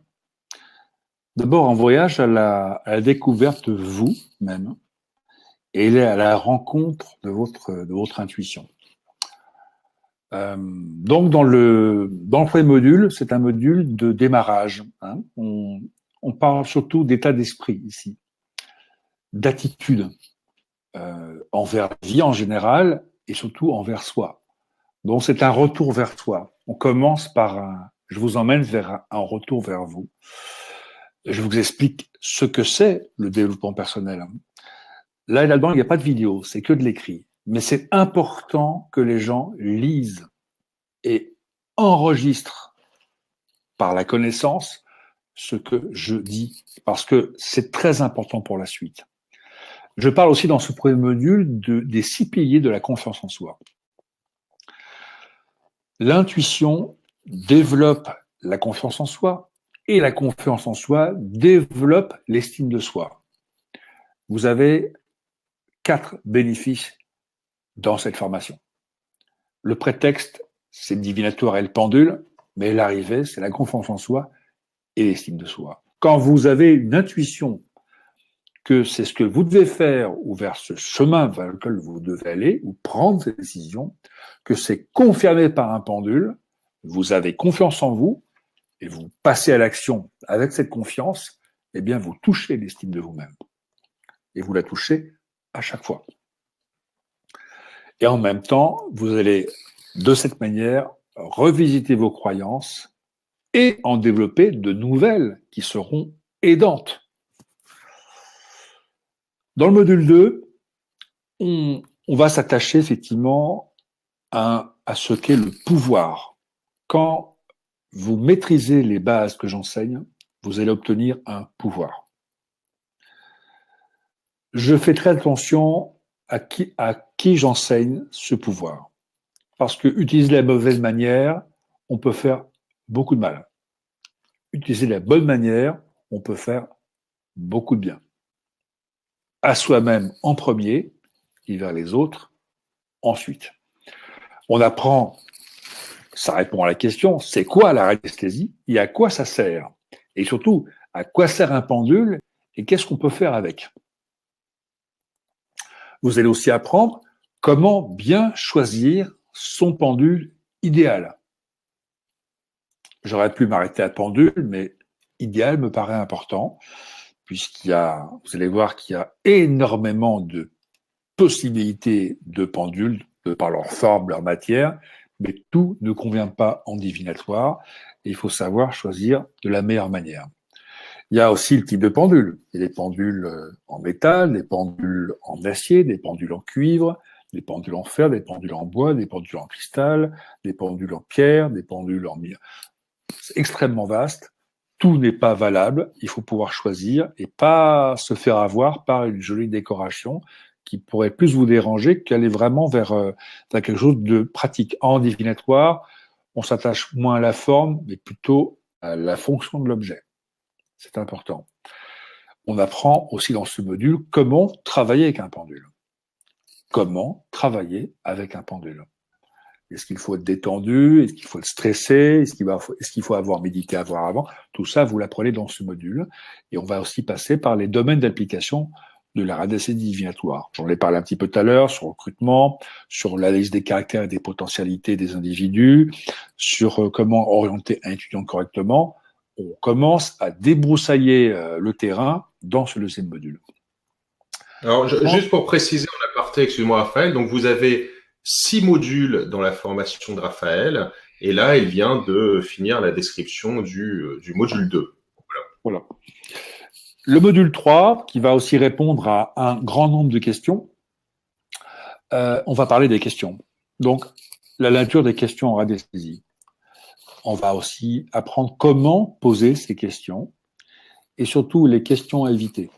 D'abord, un voyage à la découverte de vous-même et à la rencontre de votre intuition. Donc, dans le premier module, c'est un module de démarrage. Hein. On parle surtout d'état d'esprit ici, d'attitude envers la vie en général et surtout envers soi. Donc, c'est un retour vers soi. On commence par je vous emmène vers un retour vers vous. Je vous explique ce que c'est le développement personnel. Là-dedans, il n'y a pas de vidéo, c'est que de l'écrit. Mais c'est important que les gens lisent et enregistrent par la connaissance ce que je dis, parce que c'est très important pour la suite. Je parle aussi dans ce premier module des 6 piliers de la confiance en soi. L'intuition développe la confiance en soi et la confiance en soi développe l'estime de soi. Vous avez 4 bénéfices dans cette formation. Le prétexte, c'est le divinatoire et le pendule, mais l'arrivée, c'est la confiance en soi et l'estime de soi. Quand vous avez une intuition que c'est ce que vous devez faire ou vers ce chemin vers lequel vous devez aller ou prendre cette décision, que c'est confirmé par un pendule, vous avez confiance en vous et vous passez à l'action avec cette confiance, eh bien vous touchez l'estime de vous-même. Et vous la touchez à chaque fois. Et en même temps, vous allez de cette manière revisiter vos croyances et en développer de nouvelles qui seront aidantes. Dans le module 2, on va s'attacher effectivement à ce qu'est le pouvoir. Quand vous maîtrisez les bases que j'enseigne, vous allez obtenir un pouvoir. Je fais très attention à qui j'enseigne ce pouvoir. Parce que utiliser la mauvaise manière, on peut faire beaucoup de mal. Utiliser la bonne manière, on peut faire beaucoup de bien. À soi-même en premier et vers les autres ensuite. On apprend, ça répond à la question, c'est quoi la radiesthésie et à quoi ça sert? Et surtout, à quoi sert un pendule et qu'est-ce qu'on peut faire avec? Vous allez aussi apprendre comment bien choisir son pendule idéal. J'aurais pu m'arrêter à pendule, mais idéal me paraît important, vous allez voir qu'il y a énormément de possibilités de pendules, de par leur forme, leur matière, mais tout ne convient pas en divinatoire, et il faut savoir choisir de la meilleure manière. Il y a aussi le type de pendule. Il y a des pendules en métal, des pendules en acier, des pendules en cuivre, des pendules en fer, des pendules en bois, des pendules en cristal, des pendules en pierre, des pendules en mire. C'est extrêmement vaste. Tout n'est pas valable. Il faut pouvoir choisir et pas se faire avoir par une jolie décoration qui pourrait plus vous déranger qu'aller vraiment vers quelque chose de pratique. En divinatoire, on s'attache moins à la forme, mais plutôt à la fonction de l'objet. C'est important. On apprend aussi dans ce module comment travailler avec un pendule. Comment travailler avec un pendule. Est-ce qu'il faut être détendu? Est-ce qu'il faut être stressé? Est-ce qu'il faut avoir médité avant? Tout ça, vous l'apprenez dans ce module. Et on va aussi passer par les domaines d'application de la radiesthésie divinatoire. J'en ai parlé un petit peu tout à l'heure sur le recrutement, sur l'analyse des caractères et des potentialités des individus, sur comment orienter un étudiant correctement. On commence à débroussailler le terrain dans ce deuxième module. Alors, juste pour préciser en aparté, excuse-moi Raphaël, donc vous avez 6 modules dans la formation de Raphaël, et là, il vient de finir la description du module 2. Voilà. Le module 3, qui va aussi répondre à un grand nombre de questions, on va parler des questions. Donc, la nature des questions en radiesthésie. On va aussi apprendre comment poser ces questions, et surtout les questions à éviter.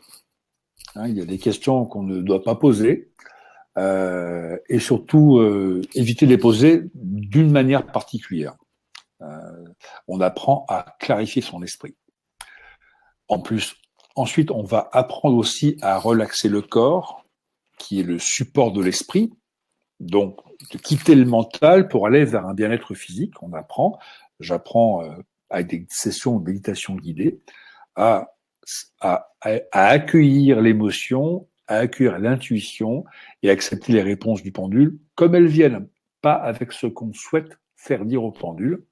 Il y a des questions qu'on ne doit pas poser, et surtout éviter de les poser d'une manière particulière. On apprend à clarifier son esprit. En plus, ensuite, on va apprendre aussi à relaxer le corps, qui est le support de l'esprit. Donc, de quitter le mental pour aller vers un bien-être physique. J'apprends avec des sessions de méditation guidée à accueillir l'émotion, à accueillir l'intuition et accepter les réponses du pendule comme elles viennent, pas avec ce qu'on souhaite faire dire au pendule.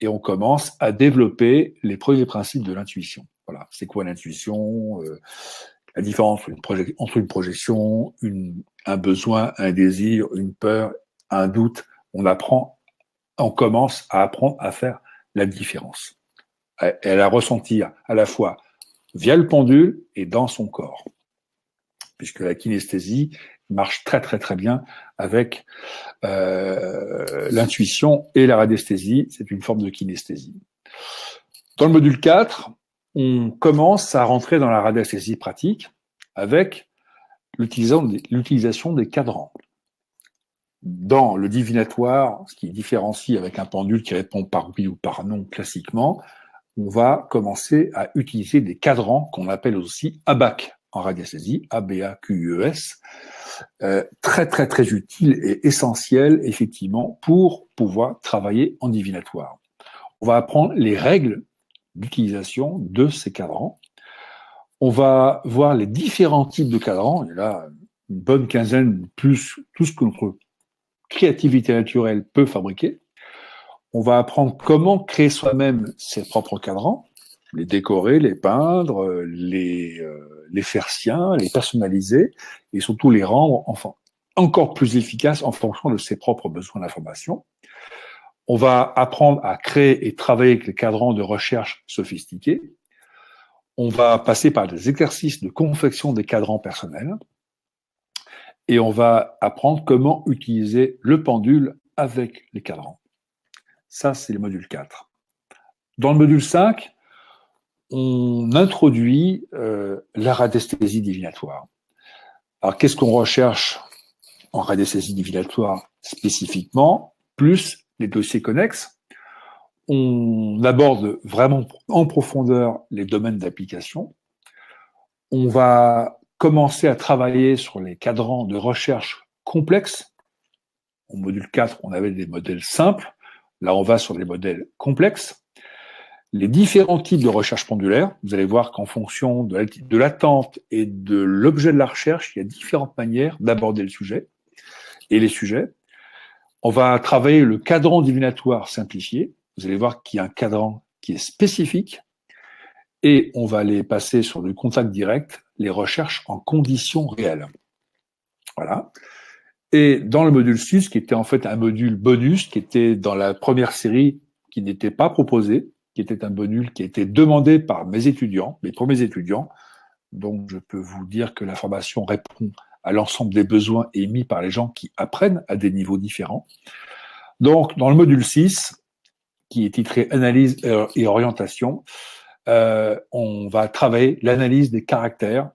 Et on commence à développer les premiers principes de l'intuition. Voilà, c'est quoi l'intuition? La différence entre une projection, un besoin, un désir, une peur, un doute. On commence à apprendre à faire la différence. Et à la ressentir à la fois via le pendule et dans son corps. Puisque la kinesthésie marche très très très bien avec l'intuition et la radiesthésie, c'est une forme de kinesthésie. Dans le module 4, on commence à rentrer dans la radiesthésie pratique avec l'utilisation des cadrans. Dans le divinatoire, ce qui différencie avec un pendule qui répond par oui ou par non classiquement, on va commencer à utiliser des cadrans qu'on appelle aussi ABAQ en radiesthésie, A-B-A-Q-U-E-S, très très très utile et essentiel effectivement pour pouvoir travailler en divinatoire. On va apprendre les règles d'utilisation de ces cadrans. On va voir les différents types de cadrans, et là, une bonne quinzaine, plus tout ce que notre créativité naturelle peut fabriquer. On va apprendre comment créer soi-même ses propres cadrans, les décorer, les peindre, les faire siens, les personnaliser, et surtout les rendre encore plus efficaces en fonction de ses propres besoins d'information. On va apprendre à créer et travailler avec les cadrans de recherche sophistiqués. On va passer par des exercices de confection des cadrans personnels. Et on va apprendre comment utiliser le pendule avec les cadrans. Ça, c'est le module 4. Dans le module 5, on introduit la radiesthésie divinatoire. Alors, qu'est-ce qu'on recherche en radiesthésie divinatoire spécifiquement, plus les dossiers connexes? On aborde vraiment en profondeur les domaines d'application. On va commencer à travailler sur les cadrans de recherche complexes. Au module 4, on avait des modèles simples. Là, on va sur des modèles complexes. Les différents types de recherche pendulaire, vous allez voir qu'en fonction de l'attente et de l'objet de la recherche, il y a différentes manières d'aborder le sujet et les sujets. On va travailler le cadran divinatoire simplifié. Vous allez voir qu'il y a un cadran qui est spécifique et on va aller passer sur le contact direct, les recherches en conditions réelles. Voilà. Et dans le module 6, qui était en fait un module bonus, qui était dans la première série, qui n'était pas proposé, qui était un module qui a été demandé par mes étudiants, mes premiers étudiants. Donc, je peux vous dire que la formation répond à l'ensemble des besoins émis par les gens qui apprennent à des niveaux différents. Donc, dans le module 6, qui est titré Analyse et orientation, on va travailler l'analyse des caractères.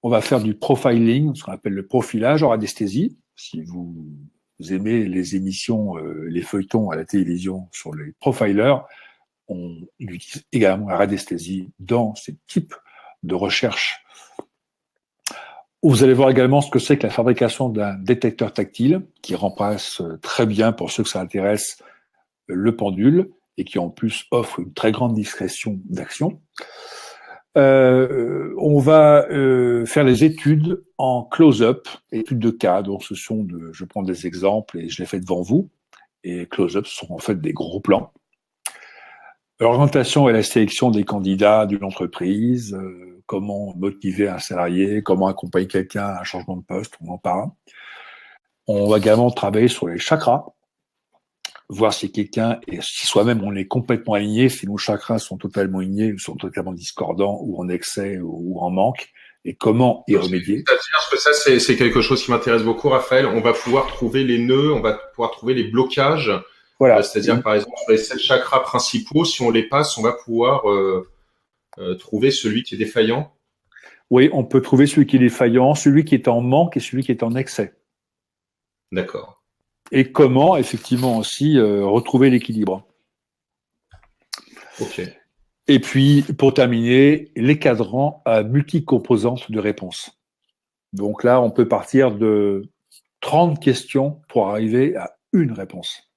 On va faire du profiling, ce qu'on appelle le profilage en radiesthésie. Si vous aimez les émissions, les feuilletons à la télévision sur les profilers, on utilise également la radiesthésie dans ces types de recherche. Vous allez voir également ce que c'est que la fabrication d'un détecteur tactile, qui remplace très bien, pour ceux que ça intéresse, le pendule, et qui en plus offre une très grande discrétion d'action. On va faire les études en close-up, études de cas, donc ce sont je prends des exemples et je les fais devant vous, et close-up sont en fait des gros plans. L'orientation et la sélection des candidats d'une entreprise, comment motiver un salarié, comment accompagner quelqu'un à un changement de poste, on en parle. On va également travailler sur les chakras, voir si quelqu'un, et si soi-même on est complètement aligné, si nos chakras sont totalement alignés, ou sont totalement discordants, ou en excès, ou en manque, et comment y remédier. C'est-à-dire que ça, c'est quelque chose qui m'intéresse beaucoup, Raphaël. On va pouvoir trouver les nœuds, on va pouvoir trouver les blocages. Voilà. C'est-à-dire, par exemple, sur les 7 chakras principaux, si on les passe, on va pouvoir trouver celui qui est défaillant. Oui, on peut trouver celui qui est défaillant, celui qui est en manque et celui qui est en excès. D'accord. Et comment, effectivement, aussi retrouver l'équilibre. Ok. Et puis, pour terminer, les cadrans à multicomposantes de réponse. Donc là, on peut partir de 30 questions pour arriver à une réponse.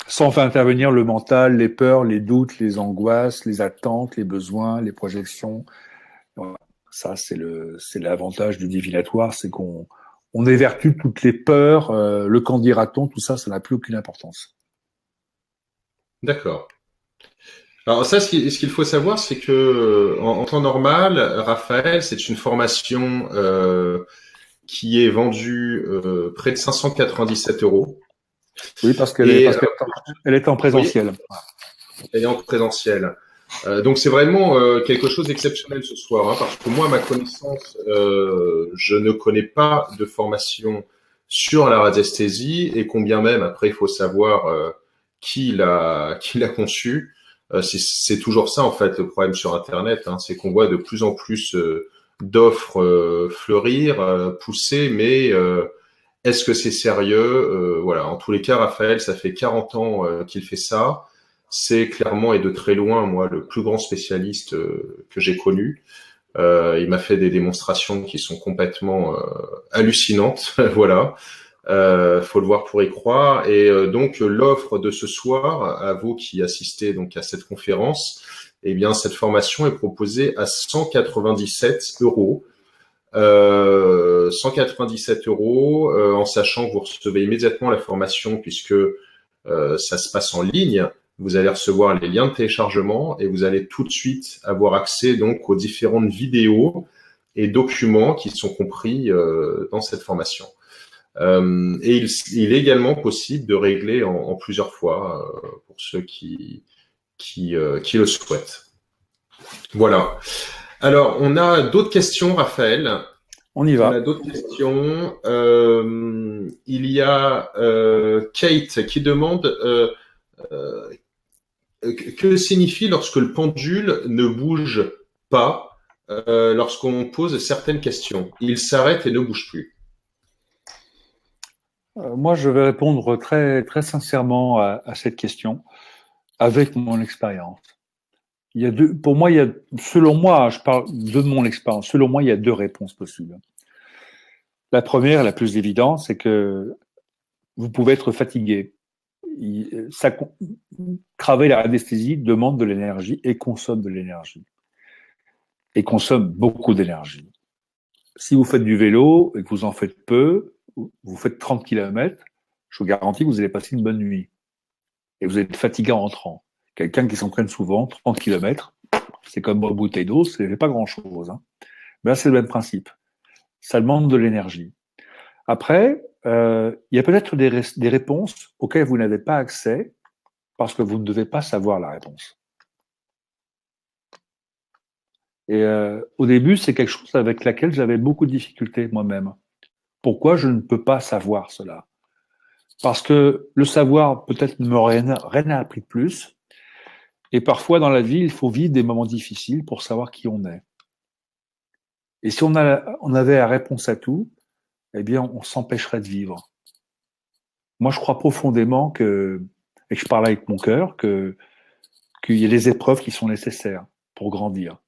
Sans faire intervenir le mental, les peurs, les doutes, les angoisses, les attentes, les besoins, les projections. Voilà. Ça, c'est l'avantage du divinatoire, c'est qu'on évertue toutes les peurs, le qu'en dira-t-on, tout ça, ça n'a plus aucune importance. D'accord. Alors ça, ce qu'il faut savoir, c'est que en temps normal, Raphaël, c'est une formation qui est vendue près de 597 €. Oui, parce qu'elle est en présentiel. Oui, elle est en présentiel. Donc c'est vraiment quelque chose d'exceptionnel ce soir, hein, parce que moi, à ma connaissance, je ne connais pas de formation sur la radiesthésie, et combien même, après il faut savoir qui l'a conçu. C'est toujours ça en fait le problème sur Internet, hein, c'est qu'on voit de plus en plus d'offres fleurir, pousser, mais est-ce que c'est sérieux? Voilà. En tous les cas, Raphaël, ça fait 40 ans qu'il fait ça. C'est clairement et de très loin, moi, le plus grand spécialiste que j'ai connu. Il m'a fait des démonstrations qui sont complètement hallucinantes. Voilà. Faut le voir pour y croire. Et donc, l'offre de ce soir, à vous qui assistez donc à cette conférence, eh bien, cette formation est proposée à 197 €. 197 €, en sachant que vous recevez immédiatement la formation puisque ça se passe en ligne. Vous allez recevoir les liens de téléchargement et vous allez tout de suite avoir accès donc aux différentes vidéos et documents qui sont compris dans cette formation. Et il est également possible de régler en plusieurs fois pour ceux qui le souhaitent. Voilà. Alors, on a d'autres questions, Raphaël. On y On va. a d'autres questions. Il y a Kate qui demande que signifie lorsque le pendule ne bouge pas lorsqu'on pose certaines questions. Il s'arrête et ne bouge plus. Moi, je vais répondre très, très sincèrement à cette question avec mon expérience. Pour moi, selon moi, je parle de mon expérience, selon moi, il y a deux réponses possibles. La première, la plus évidente, c'est que vous pouvez être fatigué. Travailler la radiesthésie demande de l'énergie et consomme de l'énergie. Et consomme beaucoup d'énergie. Si vous faites du vélo et que vous en faites peu, vous faites 30 km, je vous garantis que vous allez passer une bonne nuit. Et vous êtes fatigué en rentrant. Quelqu'un qui s'entraîne souvent, 30 km, c'est comme une bouteille d'eau, ça ne fait pas grand-chose. Hein. Mais là, c'est le même principe. Ça demande de l'énergie. Après, il y a peut-être des réponses auxquelles vous n'avez pas accès parce que vous ne devez pas savoir la réponse. Et au début, c'est quelque chose avec laquelle j'avais beaucoup de difficultés moi-même. Pourquoi je ne peux pas savoir cela? Parce que le savoir peut-être ne m'aurait rien appris de plus. Et parfois dans la vie, il faut vivre des moments difficiles pour savoir qui on est. Et si on avait la réponse à tout, eh bien, on s'empêcherait de vivre. Moi, je crois profondément et que je parle avec mon cœur, qu'il y a des épreuves qui sont nécessaires pour grandir.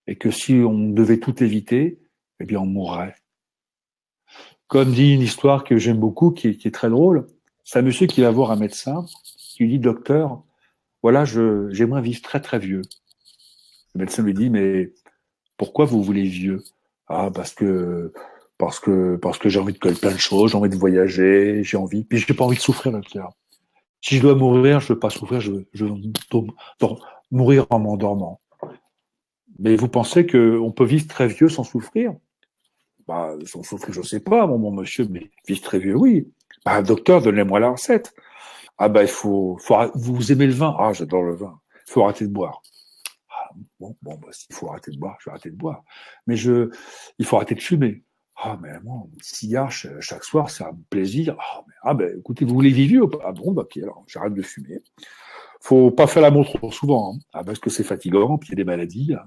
Et que si on devait tout éviter, eh bien, on mourrait. Comme dit une histoire que j'aime beaucoup, qui est très drôle, c'est un monsieur qui va voir un médecin, qui lui dit, docteur, voilà, j'aimerais vivre très très vieux. Le médecin lui dit, mais pourquoi vous voulez vieux? Ah, parce que j'ai envie de faire plein de choses, j'ai envie de voyager, puis j'ai pas envie de souffrir, docteur. Si je dois mourir, je veux pas souffrir, je veux mourir en m'endormant. Mais vous pensez qu'on peut vivre très vieux sans souffrir? Bah, sans souffrir, je sais pas, mon monsieur, mais vivre très vieux, oui. Bah, docteur, donnez-moi la recette. Ah, bah, vous aimez le vin? Ah, j'adore le vin. Il faut arrêter de boire. Ah, bon, bah, s'il faut arrêter de boire, je vais arrêter de boire. Mais il faut arrêter de fumer. Ah, mais moi, un cigare chaque soir, c'est un plaisir. Ben, écoutez, vous voulez vivre vieux ou pas? Ah bon, bah, ok, alors j'arrête de fumer. Faut pas faire l'amour trop souvent, hein. Ah, parce que c'est fatigant, puis il y a des maladies. Hein.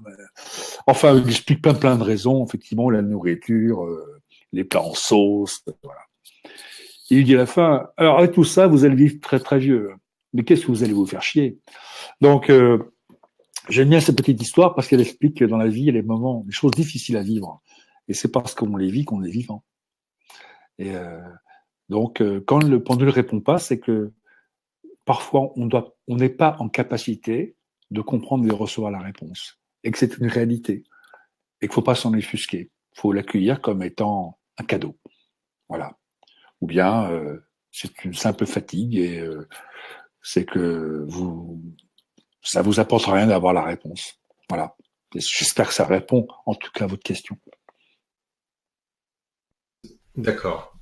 Enfin, il explique plein de raisons. Effectivement, la nourriture, les plats en sauce, voilà. Il dit à la fin, alors avec tout ça, vous allez vivre très très vieux. Mais qu'est-ce que vous allez vous faire chier? Donc, j'aime bien cette petite histoire parce qu'elle explique que dans la vie, il y a des moments, des choses difficiles à vivre. Et c'est parce qu'on les vit qu'on est vivant. Et donc, quand le pendule ne répond pas, c'est que parfois, on n'est pas en capacité de comprendre et de recevoir la réponse. Et que c'est une réalité. Et qu'il ne faut pas s'en offusquer. Il faut l'accueillir comme étant un cadeau. Voilà. Ou bien, c'est une simple fatigue et c'est que ça vous apporte rien d'avoir la réponse. Voilà. J'espère que ça répond en tout cas à votre question. D'accord.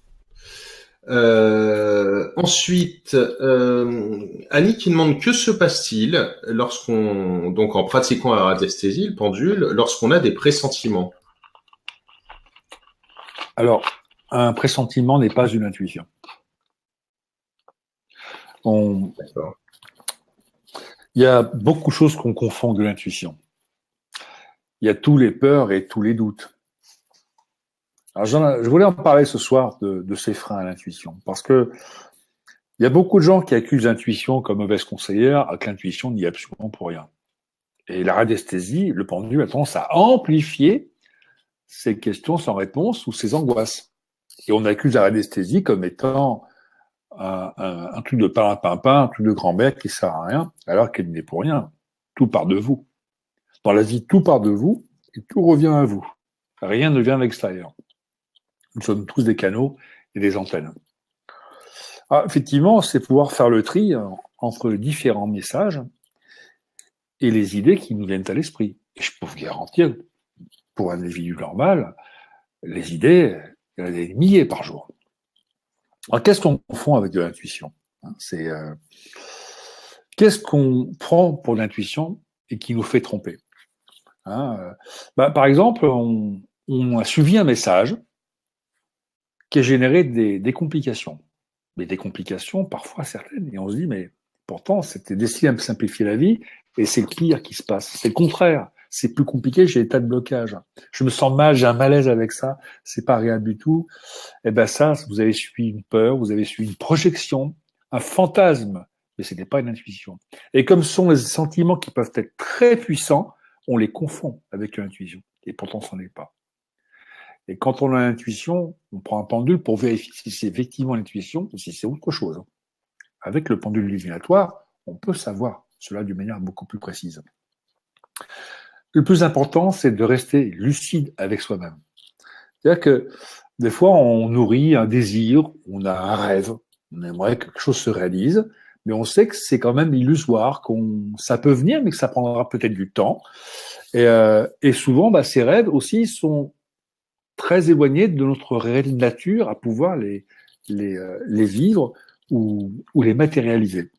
Ensuite, Annie qui demande que se passe-t-il donc en pratiquant la radiesthésie, le pendule, lorsqu'on a des pressentiments? Alors, un pressentiment n'est pas une intuition. D'accord. Il y a beaucoup de choses qu'on confond de l'intuition. Il y a tous les peurs et tous les doutes. Alors, je voulais en parler ce soir de ces freins à l'intuition, parce que il y a beaucoup de gens qui accusent l'intuition comme mauvaise conseillère, alors que l'intuition n'y est absolument pour rien. Et la radiesthésie, le pendule a tendance à amplifier ces questions sans réponse ou ces angoisses. Et on accuse la radiesthésie comme étant un truc de pimpin, un truc de grand-mère qui sert à rien, alors qu'elle n'est pour rien. Tout part de vous. Dans la vie, tout part de vous et tout revient à vous. Rien ne vient de l'extérieur. Nous sommes tous des canaux et des antennes. Effectivement, c'est pouvoir faire le tri entre les différents messages et les idées qui nous viennent à l'esprit. Et je peux vous garantir, pour un individu normal, les idées, il y en a des milliers par jour. Alors, qu'est-ce qu'on confond avec de l'intuition? C'est qu'est-ce qu'on prend pour l'intuition et qui nous fait tromper? Par exemple, on a suivi un message qui a généré des complications. Mais des complications, parfois certaines, et on se dit, mais pourtant, c'était destiné à me simplifier la vie, et c'est le pire qui se passe. C'est le contraire. C'est plus compliqué, j'ai des tas de blocages. Je me sens mal, j'ai un malaise avec ça, c'est pas agréable du tout. Eh ben ça, vous avez suivi une peur, vous avez suivi une projection, un fantasme, mais ce n'était pas une intuition. Et comme ce sont les sentiments qui peuvent être très puissants, on les confond avec l'intuition, et pourtant ce n'en est pas. Et quand on a l'intuition, on prend un pendule pour vérifier si c'est effectivement l'intuition ou si c'est autre chose. Avec le pendule divinatoire, on peut savoir cela d'une manière beaucoup plus précise. Le plus important, c'est de rester lucide avec soi-même. C'est-à-dire que des fois, on nourrit un désir, on a un rêve, on aimerait que quelque chose se réalise, mais on sait que c'est quand même illusoire, ça peut venir, mais que ça prendra peut-être du temps. Et souvent, ces rêves aussi sont très éloignés de notre réelle nature à pouvoir les vivre ou les matérialiser.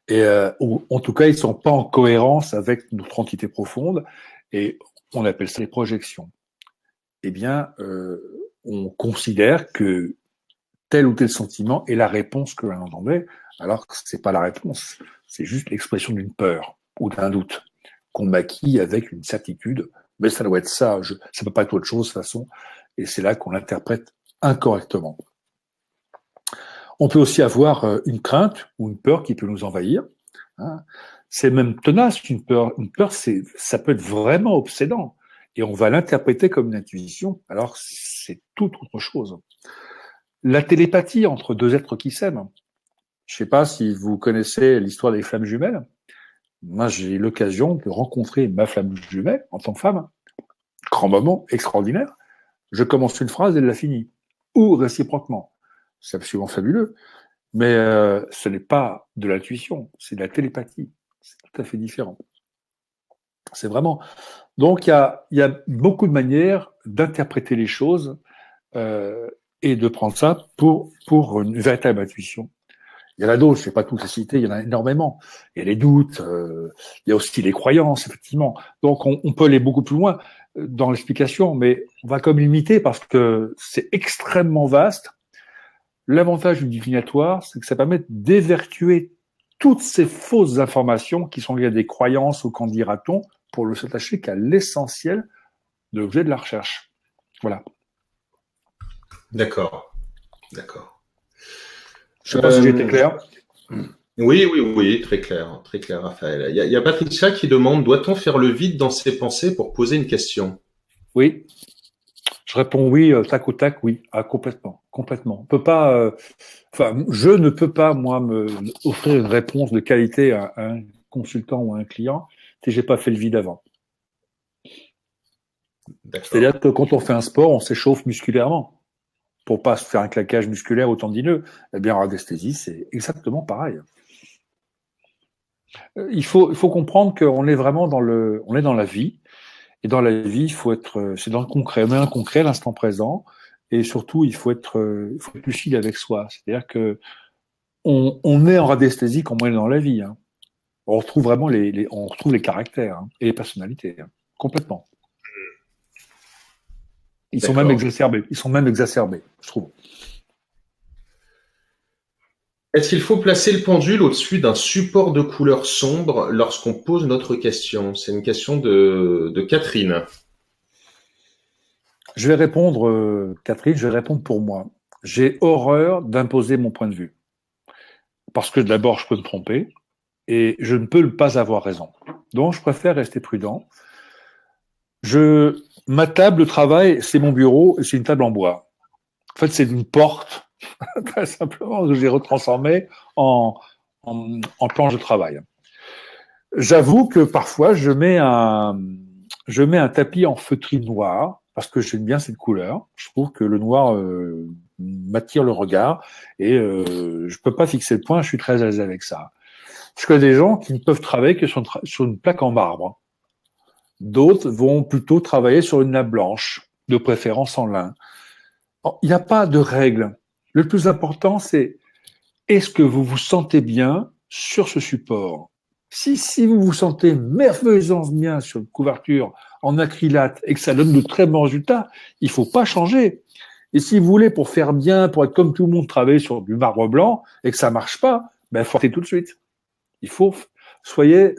Et ou, en tout cas, ils ne sont pas en cohérence avec notre entité profonde, et on appelle ça les projections. Eh bien, on considère que tel ou tel sentiment est la réponse que l'on entendait, alors que ce n'est pas la réponse, c'est juste l'expression d'une peur ou d'un doute qu'on maquille avec une certitude, mais ça doit être ça, ça ne peut pas être autre chose de toute façon, et c'est là qu'on l'interprète incorrectement. On peut aussi avoir une crainte ou une peur qui peut nous envahir. C'est même tenace, une peur, ça peut être vraiment obsédant. Et on va l'interpréter comme une intuition, alors c'est tout autre chose. La télépathie entre deux êtres qui s'aiment. Je ne sais pas si vous connaissez l'histoire des flammes jumelles. Moi, j'ai eu l'occasion de rencontrer ma flamme jumelle en tant que femme. Grand moment, extraordinaire. Je commence une phrase, elle la finit. Ou réciproquement. C'est absolument fabuleux. Mais ce n'est pas de l'intuition, c'est de la télépathie. C'est tout à fait différent. C'est vraiment... Donc, il y a beaucoup de manières d'interpréter les choses et de prendre ça pour une véritable intuition. Il y en a d'autres, je ne vais pas toutes les citer, il y en a énormément. Il y a les doutes, il y a aussi les croyances, effectivement. Donc, on peut aller beaucoup plus loin dans l'explication, mais on va comme limiter parce que c'est extrêmement vaste. L'avantage du divinatoire, c'est que ça permet d'évertuer toutes ces fausses informations qui sont liées à des croyances ou qu'en dira-t-on, pour ne s'attacher qu'à l'essentiel de l'objet de la recherche. Voilà. D'accord. D'accord. Je ne sais pas si j'étais clair. Oui, très clair, Raphaël. Il y a Patricia qui demande, doit-on faire le vide dans ses pensées pour poser une question? Oui. Je réponds oui, tac au tac, oui, complètement. On peut pas, je ne peux pas, moi, me offrir une réponse de qualité à un consultant ou à un client si j'ai pas fait le vide avant. C'est-à-dire que quand on fait un sport, on s'échauffe musculairement pour pas se faire un claquage musculaire au tendineux. Eh bien, en radiesthésie, c'est exactement pareil. Il faut comprendre qu'on est vraiment on est dans la vie. Et dans la vie, c'est dans le concret. On est dans le concret, l'instant présent. Et surtout, il faut être lucide avec soi. C'est-à-dire que on est en radiesthésie comme on est dans la vie. Hein. On retrouve vraiment on retrouve les caractères et les personnalités. Complètement. Ils sont même exacerbés, je trouve. Est-ce qu'il faut placer le pendule au-dessus d'un support de couleur sombre lorsqu'on pose notre question? C'est une question de Catherine. Je vais répondre, Catherine, je vais répondre pour moi. J'ai horreur d'imposer mon point de vue. Parce que d'abord, je peux me tromper et je ne peux pas avoir raison. Donc, je préfère rester prudent. Ma table de travail, c'est mon bureau et c'est une table en bois. En fait, c'est une porte, très simplement, que j'ai retransformée en planche de travail. J'avoue que parfois, je mets un tapis en feutrine noir parce que j'aime bien cette couleur. Je trouve que le noir m'attire le regard et je peux pas fixer le point. Je suis très à l'aise avec ça. Je connais des gens qui ne peuvent travailler que sur une plaque en marbre. D'autres vont plutôt travailler sur une nappe blanche, de préférence en lin. Il n'y a pas de règle. Le plus important, c'est est-ce que vous vous sentez bien sur ce support? Si vous vous sentez merveilleusement bien sur une couverture en acrylate et que ça donne de très bons résultats, il ne faut pas changer. Et si vous voulez, pour faire bien, pour être comme tout le monde, travailler sur du marbre blanc et que ça ne marche pas, ben, faut arrêter tout de suite. Il faut, soyez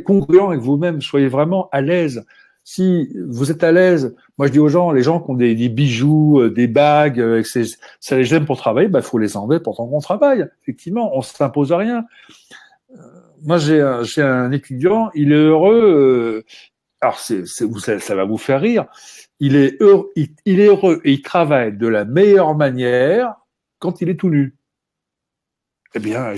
congruent avec vous-même, soyez vraiment à l'aise. Si vous êtes à l'aise, moi je dis aux gens, les gens qui ont des bijoux, des bagues, et que ça les gêne pour travailler, il faut les enlever pendant qu'on travaille. Effectivement, on ne s'impose à rien. Moi j'ai un étudiant, il est heureux, alors ça va vous faire rire, il est heureux et il travaille de la meilleure manière quand il est tout nu. Eh bien,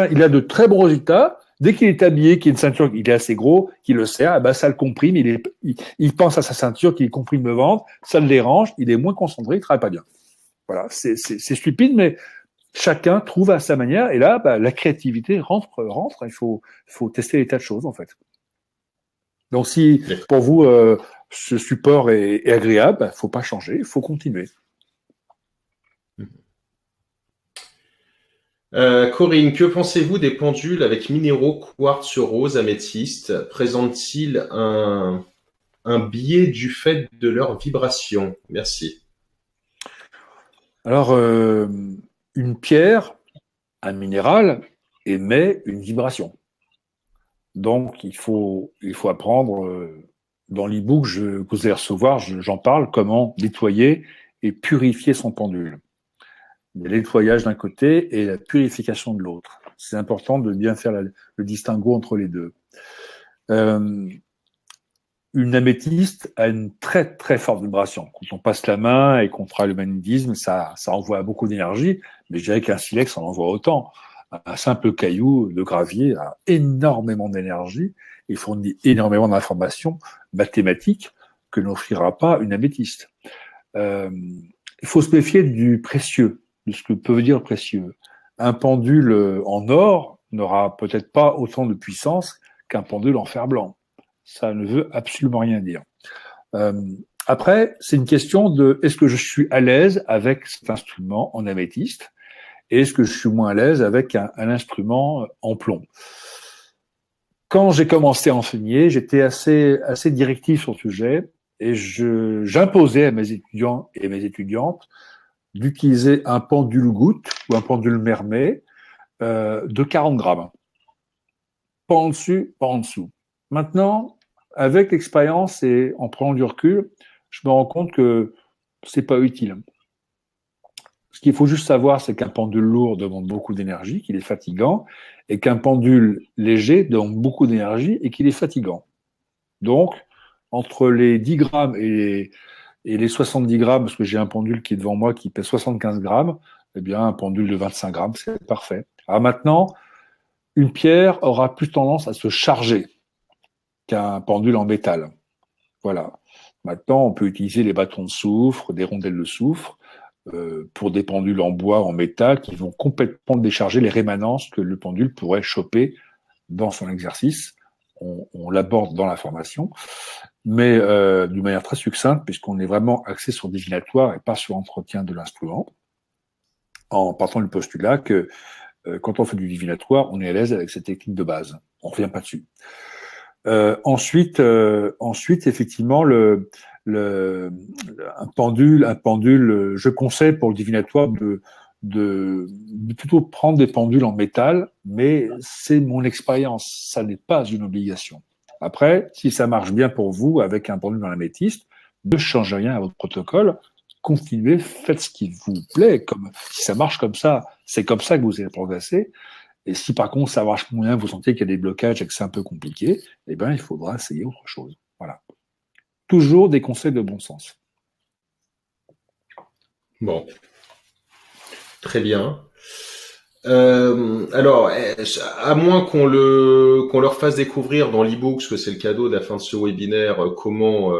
il a de très bons résultats. Dès qu'il est habillé, qu'il a une ceinture, il est assez gros, qu'il le serre, ça le comprime. Il pense à sa ceinture, qu'il comprime le ventre, ça le dérange, il est moins concentré, il travaille pas bien. Voilà, c'est stupide, mais chacun trouve à sa manière. Et là, la créativité rentre. Il faut tester des tas de choses en fait. Donc, si pour vous ce support est agréable, faut pas changer, il faut continuer. Corinne, que pensez-vous des pendules avec minéraux, quartz, rose, améthyste? Présentent-ils un biais du fait de leur vibration? Merci. Alors, une pierre, un minéral, émet une vibration. Donc, il faut apprendre, dans l'e-book que vous allez recevoir, j'en parle, comment nettoyer et purifier son pendule. Il y a le nettoyage d'un côté et la purification de l'autre. C'est important de bien faire le distinguo entre les deux. Une améthyste a une très très forte vibration. Quand on passe la main et qu'on fera le magnétisme, ça envoie beaucoup d'énergie, mais je dirais qu'un silex en envoie autant. Un simple caillou de gravier a énormément d'énergie et fournit énormément d'informations mathématiques que n'offrira pas une améthyste. Il faut se méfier du précieux, de ce que peut dire précieux. Un pendule en or n'aura peut-être pas autant de puissance qu'un pendule en fer blanc. Ça ne veut absolument rien dire. Après, c'est une question de est-ce que je suis à l'aise avec cet instrument en améthyste et est-ce que je suis moins à l'aise avec un instrument en plomb. Quand j'ai commencé à enseigner, j'étais assez directif sur le sujet et j'imposais à mes étudiants et mes étudiantes d'utiliser un pendule goutte ou un pendule Mermet de 40 grammes. Pas en dessus, pas en dessous. Maintenant, avec l'expérience et en prenant du recul, je me rends compte que c'est pas utile. Ce qu'il faut juste savoir, c'est qu'un pendule lourd demande beaucoup d'énergie, qu'il est fatigant, et qu'un pendule léger demande beaucoup d'énergie et qu'il est fatigant. Donc, entre les 10 grammes et les 70 grammes, parce que j'ai un pendule qui est devant moi qui pèse 75 grammes, eh bien, un pendule de 25 grammes, c'est parfait. Alors maintenant, une pierre aura plus tendance à se charger qu'un pendule en métal. Voilà. Maintenant, on peut utiliser les bâtons de soufre, des rondelles de soufre, pour des pendules en bois, en métal, qui vont complètement décharger les rémanences que le pendule pourrait choper dans son exercice. On l'aborde dans la formation, mais d'une manière très succincte, puisqu'on est vraiment axé sur le divinatoire et pas sur l'entretien de l'instrument, en partant du postulat que quand on fait du divinatoire, on est à l'aise avec cette technique de base. On ne revient pas dessus. Ensuite, effectivement, un pendule, je conseille pour le divinatoire de plutôt prendre des pendules en métal, mais c'est mon expérience, ça n'est pas une obligation. Après, si ça marche bien pour vous avec un pendule dans l'améthyste, ne changez rien à votre protocole, continuez, faites ce qui vous plaît. Si ça marche comme ça, c'est comme ça que vous allez progresser. Et si par contre ça marche moyen, vous sentez qu'il y a des blocages et que c'est un peu compliqué, eh bien il faudra essayer autre chose. Voilà. Toujours des conseils de bon sens. Bon. Très bien. Alors, à moins qu'on leur fasse découvrir dans l'e-book, parce que c'est le cadeau de la fin de ce webinaire, comment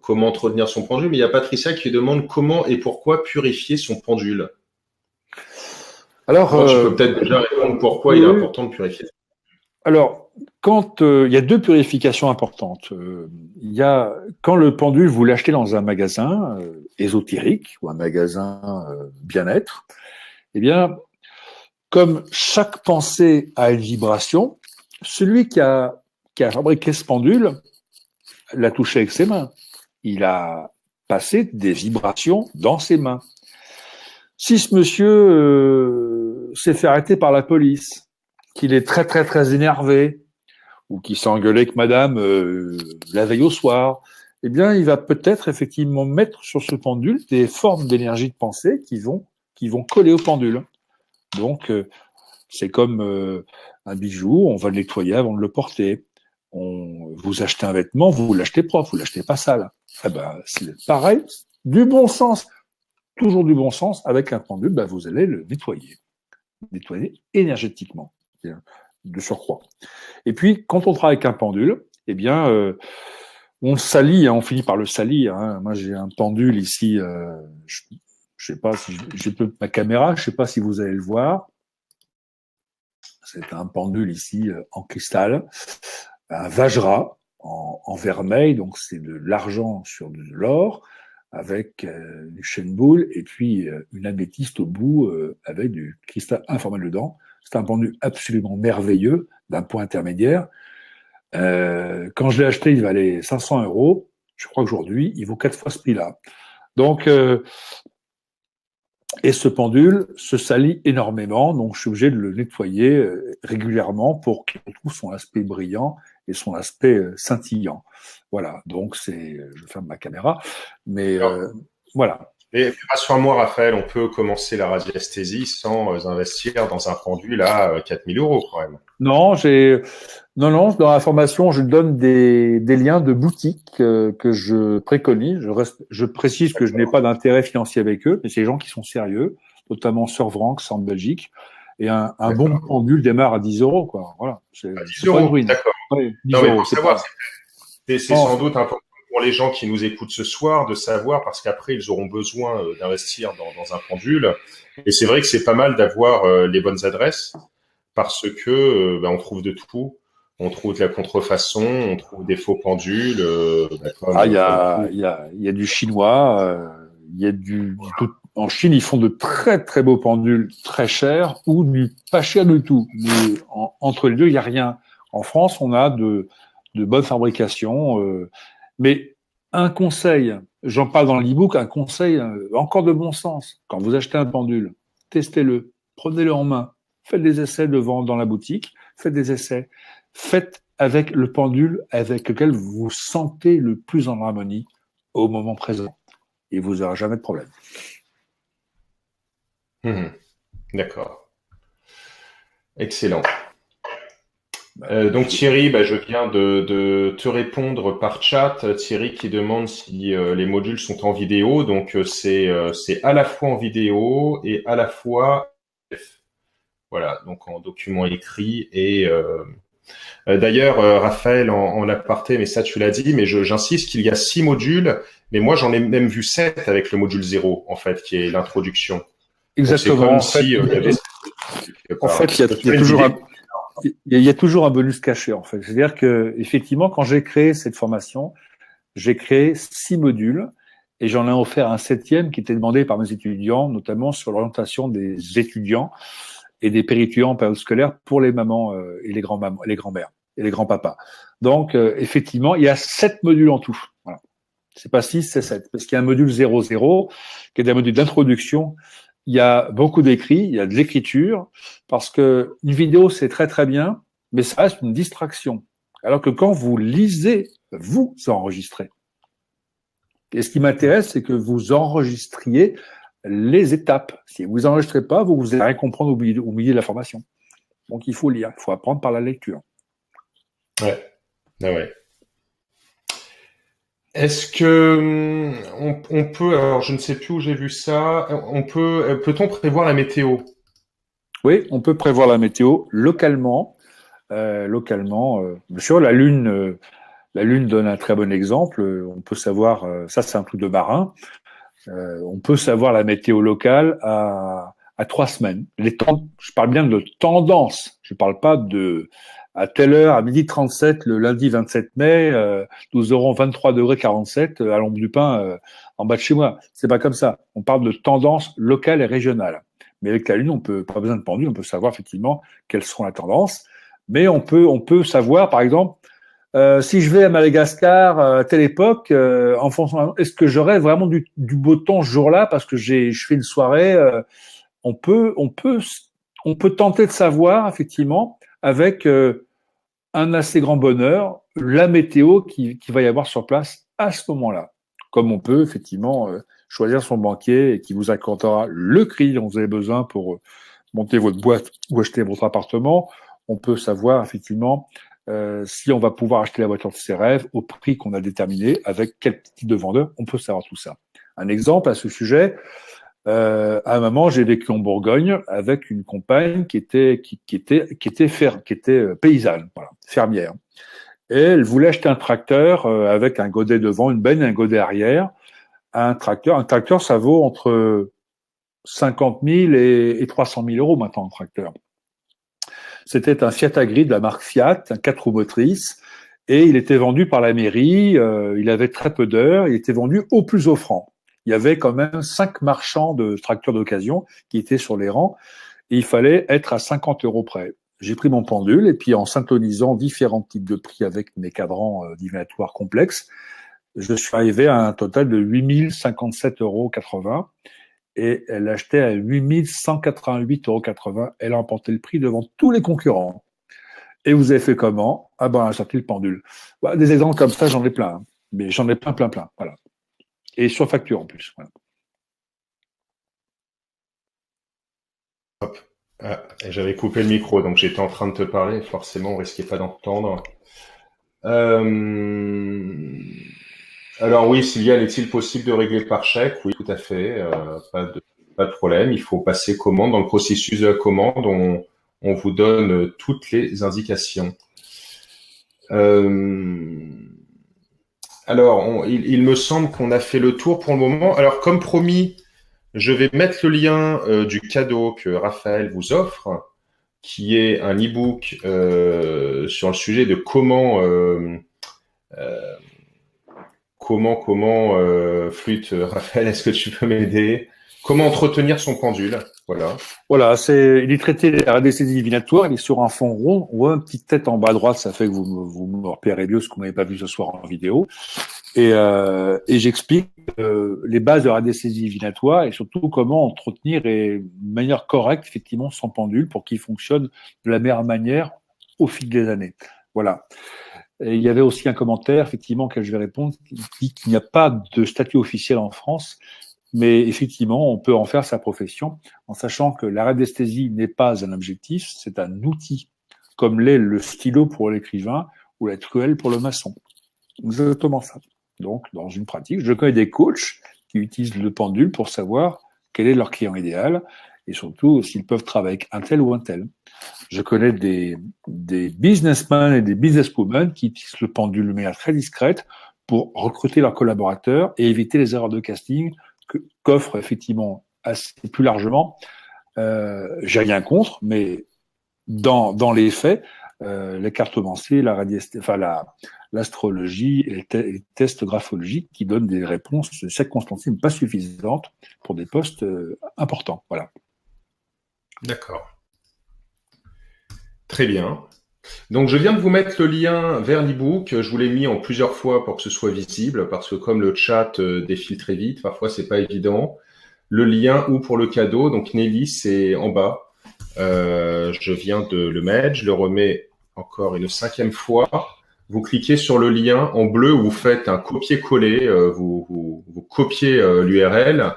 entretenir son pendule, mais il y a Patricia qui demande comment et pourquoi purifier son pendule. Alors, tu peux peut-être déjà répondre pourquoi il est important de purifier. Alors, quand il y a deux purifications importantes, il y a quand le pendule vous l'achetez dans un magasin ésotérique ou un magasin bien-être, eh bien, comme chaque pensée a une vibration, celui qui a fabriqué ce pendule l'a touché avec ses mains. Il a passé des vibrations dans ses mains. Si ce monsieur s'est fait arrêter par la police, qu'il est très très très énervé, ou qui s'est engueulé avec madame la veille au soir, eh bien, il va peut-être effectivement mettre sur ce pendule des formes d'énergie de pensée qui vont coller au pendule. Donc, c'est comme un bijou, on va le nettoyer avant de le porter. Vous achetez un vêtement, vous l'achetez propre, vous l'achetez pas sale. Eh ben, c'est pareil, du bon sens, toujours du bon sens, avec un pendule, ben, vous allez le nettoyer énergétiquement, de surcroît. Et puis, quand on travaille avec un pendule, eh bien, on le salit, hein, on finit par le salir. Hein. Moi, j'ai un pendule ici, je sais pas si j'ai ma caméra, je sais pas si vous allez le voir. C'est un pendule ici en cristal, un Vajra en vermeil, donc c'est de l'argent sur de l'or, avec une chaîne boule et puis une améthyste au bout avec du cristal informel dedans. C'est un pendule absolument merveilleux d'un point intermédiaire. Quand je l'ai acheté, il valait 500 euros. Je crois qu'aujourd'hui, il vaut 4 fois ce prix-là. Donc, et ce pendule se salit énormément, donc je suis obligé de le nettoyer régulièrement pour qu'il retrouve son aspect brillant et son aspect scintillant. Voilà, donc je ferme ma caméra, mais voilà. Et rassure-moi, Raphaël, on peut commencer la radiesthésie sans investir dans un pendule à 4000 euros quand même. Non, non, dans la formation, je donne des liens de boutiques que je préconise. Je précise que je n'ai pas d'intérêt financier avec eux, mais c'est des gens qui sont sérieux, notamment Sir Vranks en Belgique. Et un bon pendule démarre à 10 euros, quoi. Voilà. C'est 10 euros, d'accord. Ouais, 10 Non, mais euros, pour savoir, c'est sans doute important pour les gens qui nous écoutent ce soir de savoir, parce qu'après, ils auront besoin d'investir dans un pendule. Et c'est vrai que c'est pas mal d'avoir les bonnes adresses, parce que on trouve de tout. On trouve de la contrefaçon, on trouve des faux pendules. Il y a du chinois, il y a en Chine, ils font de très très beaux pendules très chers ou du pas cher du tout. Mais entre les deux, il y a rien. En France, on a de bonnes fabrications. Mais un conseil, j'en parle dans l'e-book, un conseil encore de bon sens. Quand vous achetez un pendule, testez-le, prenez-le en main, faites des essais devant dans la boutique, faites des essais, faites avec le pendule avec lequel vous vous sentez le plus en harmonie au moment présent. Et vous n'aurez jamais de problème. D'accord. Excellent. Donc Thierry, je viens de te répondre par chat. Thierry qui demande si les modules sont en vidéo. Donc c'est à la fois en vidéo et à la fois voilà, donc en document écrit et d'ailleurs Raphaël en aparté, mais ça tu l'as dit, mais j'insiste qu'il y a 6 modules, mais moi j'en ai même vu 7 avec le module 0 en fait, qui est l'introduction. Exactement. En fait, il y a toujours un bonus caché, en fait. C'est-à-dire que, effectivement, quand j'ai créé cette formation, j'ai créé 6 modules et j'en ai offert un 7e qui était demandé par mes étudiants, notamment sur l'orientation des étudiants et des pérétudiants en période scolaire pour les mamans et les grands-mamans, les grands-mères et les grands-papas. Donc, effectivement, il y a 7 modules en tout. Voilà. C'est pas 6, c'est 7. Parce qu'il y a un module 00 qui est un module d'introduction. Il y a beaucoup d'écrits, il y a de l'écriture, parce que une vidéo, c'est très très bien, mais ça reste une distraction. Alors que quand vous lisez, vous enregistrez. Et ce qui m'intéresse, c'est que vous enregistriez les étapes. Si vous enregistrez pas, vous allez rien comprendre au milieu de la formation. Donc il faut lire, il faut apprendre par la lecture. Ouais. Ah ouais. Est-ce que on peut, alors je ne sais plus où j'ai vu ça, peut-on prévoir la météo? Oui, on peut prévoir la météo localement. Bien sûr, la Lune donne un très bon exemple. On peut savoir, ça c'est un truc de marin. On peut savoir la météo locale à 3 semaines. Je parle bien de tendance. Je parle pas de à telle heure, à 12h37, le lundi 27 mai, nous aurons 23 degrés 47 à l'ombre du pin en bas de chez moi. C'est pas comme ça. On parle de tendance locale et régionale. Mais avec la Lune, on peut pas besoin de pendule, on peut savoir effectivement quelles seront la tendance. Mais on peut savoir, par exemple, si je vais à Madagascar à telle époque, en fonction, est-ce que j'aurai vraiment du beau temps ce jour-là parce que je fais une soirée. On peut tenter de savoir effectivement avec un assez grand bonheur la météo qui va y avoir sur place à ce moment-là. Comme on peut effectivement choisir son banquier et qui vous accordera le crédit dont vous avez besoin pour monter votre boîte ou acheter votre appartement. On peut savoir effectivement si on va pouvoir acheter la voiture de ses rêves au prix qu'on a déterminé, avec quel type de vendeur. On peut savoir tout ça. Un exemple à ce sujet, à un moment, j'ai vécu en Bourgogne avec une compagne qui était paysanne, voilà, fermière. Et elle voulait acheter un tracteur avec un godet devant, une benne et un godet arrière. Un tracteur, ça vaut entre 50 000 et 300 000 euros maintenant, un tracteur. C'était un Fiat Agri de la marque Fiat, un 4 roues motrices, et il était vendu par la mairie, il avait très peu d'heures, il était vendu au plus offrant. Il y avait quand même 5 marchands de tracteurs d'occasion qui étaient sur les rangs, et il fallait être à 50 euros près. J'ai pris mon pendule, et puis en syntonisant différents types de prix avec mes cadrans divinatoires complexes, je suis arrivé à un total de 8 057,80 euros. Et elle achetait à 8 188,80 euros. Elle a emporté le prix devant tous les concurrents. Et vous avez fait comment? Ah ben, elle a sorti le pendule. Bah, des exemples comme ça, j'en ai plein. Hein. Mais j'en ai plein. Voilà. Et sur facture en plus. Voilà. Hop. Ah, j'avais coupé le micro, donc j'étais en train de te parler. Forcément, on risquait pas d'entendre. Alors oui, Sylviane, est-il possible de régler par chèque? Oui, tout à fait. Pas de problème. Il faut passer commande. Dans le processus de la commande, on vous donne toutes les indications. Alors, il me semble qu'on a fait le tour pour le moment. Alors, comme promis, je vais mettre le lien du cadeau que Raphaël vous offre, qui est un e-book sur le sujet de comment flûte, Raphaël, est-ce que tu peux m'aider? Comment entretenir son pendule? Voilà. Voilà, il est traité de la radiesthésie divinatoire, il est sur un fond rond, on voit une petite tête en bas à droite, ça fait que vous me repérez mieux ce que vous n'avez pas vu ce soir en vidéo. Et j'explique les bases de la radiesthésie divinatoire et surtout comment entretenir de manière correcte, effectivement, son pendule pour qu'il fonctionne de la meilleure manière au fil des années. Voilà. Et il y avait aussi un commentaire, effectivement, auquel je vais répondre, qui dit qu'il n'y a pas de statut officiel en France, mais effectivement, on peut en faire sa profession, en sachant que la radiesthésie n'est pas un objectif, c'est un outil, comme l'est le stylo pour l'écrivain ou la truelle pour le maçon. Exactement ça. Donc, dans une pratique, je connais des coachs qui utilisent le pendule pour savoir quel est leur client idéal et surtout s'ils peuvent travailler avec un tel ou un tel. Je connais des businessmen et des businesswomen qui utilisent le pendule de manière très discrète pour recruter leurs collaborateurs et éviter les erreurs de casting qu'offre effectivement assez plus largement. J'ai rien contre, mais dans les faits, les cartomanciers, l'astrologie et les tests graphologiques qui donnent des réponses circonstanciées mais pas suffisantes pour des postes importants. Voilà. D'accord. Très bien. Donc, je viens de vous mettre le lien vers l'e-book. Je vous l'ai mis en plusieurs fois pour que ce soit visible, parce que comme le chat défile très vite, parfois c'est pas évident. Le lien ou pour le cadeau, donc Nelly, c'est en bas. Je viens de le mettre, je le remets encore une 5e fois. Vous cliquez sur le lien en bleu, vous faites un copier-coller, vous copiez l'URL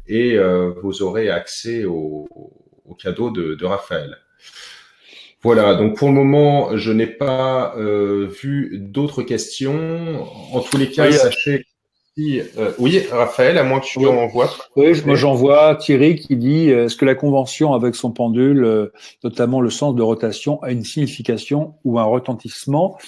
et vous aurez accès au cadeau de Raphaël. Voilà, donc pour le moment, je n'ai pas vu d'autres questions. En tous les cas, sachez... oui, Raphaël, à moins que tu en vois. Oui, moi j'en vois Thierry qui dit est-ce que la convention avec son pendule, notamment le sens de rotation, a une signification ou un retentissement?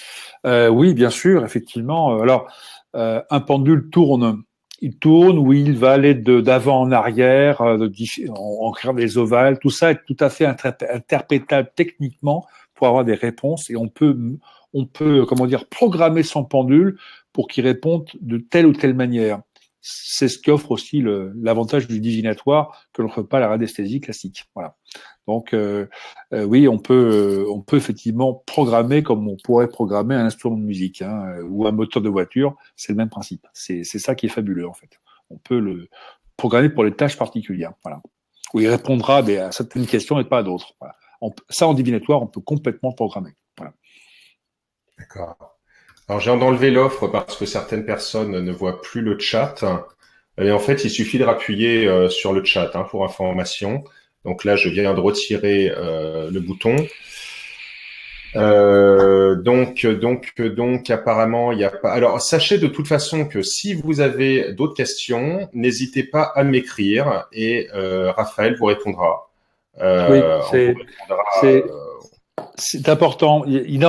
Oui, bien sûr, effectivement. Alors, un pendule tourne il tourne, où il va aller d'avant en arrière, en créant des ovales. Tout ça est tout à fait interprétable techniquement pour avoir des réponses. Et on peut, comment dire, programmer son pendule pour qu'il réponde de telle ou telle manière. C'est ce qu'offre aussi l'avantage du divinatoire que n'offre pas la radiesthésie classique. Voilà. Donc oui, on peut effectivement programmer comme on pourrait programmer un instrument de musique ou un moteur de voiture. C'est le même principe. C'est ça qui est fabuleux en fait. On peut le programmer pour les tâches particulières. Voilà. Où il répondra à certaines questions et pas à d'autres. Voilà. Ça en divinatoire, on peut complètement programmer. Voilà. D'accord. Alors, j'ai enlevé l'offre parce que certaines personnes ne voient plus le chat. Et en fait, il suffit de rappuyer sur le chat pour information. Donc là, je viens de retirer le bouton. Donc, apparemment, il n'y a pas. Alors, sachez de toute façon que si vous avez d'autres questions, n'hésitez pas à m'écrire et Raphaël vous répondra. Oui, On vous répondra. C'est important. Il y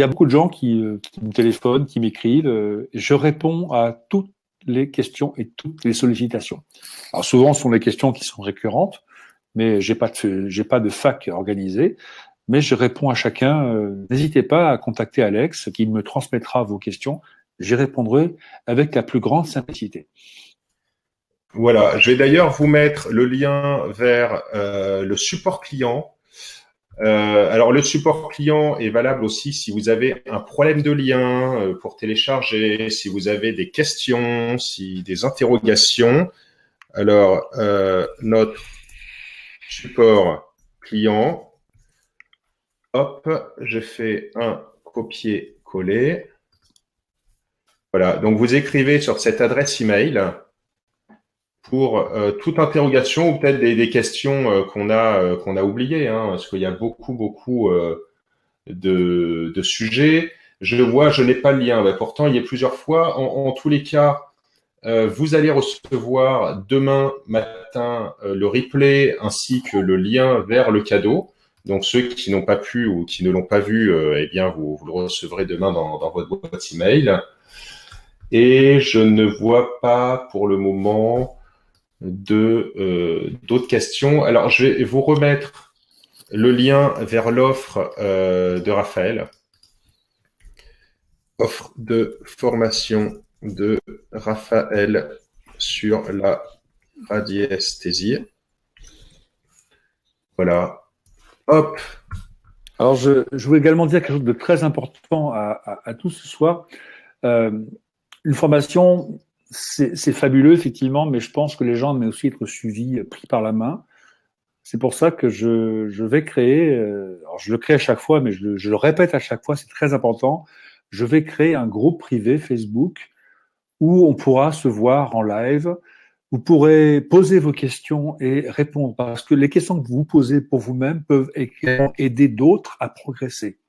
a beaucoup de gens qui me téléphonent, qui m'écrivent. Je réponds à toutes les questions et toutes les sollicitations. Alors souvent, ce sont des questions qui sont récurrentes, mais j'ai pas de fac organisé. Mais je réponds à chacun. N'hésitez pas à contacter Alex, qui me transmettra vos questions. J'y répondrai avec la plus grande simplicité. Voilà. Je vais d'ailleurs vous mettre le lien vers le support client. Alors le support client est valable aussi si vous avez un problème de lien pour télécharger, si vous avez des questions, si des interrogations. Alors notre support client, hop, je fais un copier-coller. Voilà, donc vous écrivez sur cette adresse email pour toute interrogation ou peut-être des questions qu'on a oubliées, parce qu'il y a beaucoup de sujets. Je vois, je n'ai pas le lien. Pourtant, il y a plusieurs fois. En tous les cas, vous allez recevoir demain matin le replay ainsi que le lien vers le cadeau. Donc ceux qui n'ont pas pu ou qui ne l'ont pas vu, eh bien vous le recevrez demain dans votre boîte email. Et je ne vois pas pour le moment d'autres questions. Alors, je vais vous remettre le lien vers l'offre de Raphaël. Offre de formation de Raphaël sur la radiesthésie. Voilà. Hop. Alors, je voulais également dire quelque chose de très important à tous ce soir. Une formation, c'est fabuleux, effectivement, mais je pense que les gens aiment aussi être suivis, pris par la main. C'est pour ça que je vais créer, alors je le crée à chaque fois, mais je le répète à chaque fois, c'est très important. Je vais créer un groupe privé Facebook où on pourra se voir en live. Vous pourrez poser vos questions et répondre, parce que les questions que vous posez pour vous-même peuvent également aider d'autres à progresser.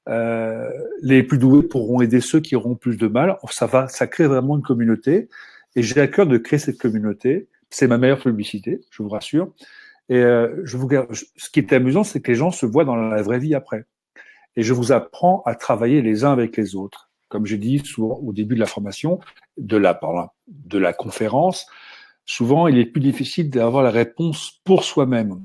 Les plus doués pourront aider ceux qui auront plus de mal. Ça crée vraiment une communauté. Et j'ai à cœur de créer cette communauté. C'est ma meilleure publicité, je vous rassure. Et ce qui est amusant, c'est que les gens se voient dans la vraie vie après. Et je vous apprends à travailler les uns avec les autres. Comme je dis souvent au début de la formation, de la conférence, souvent il est plus difficile d'avoir la réponse pour soi-même.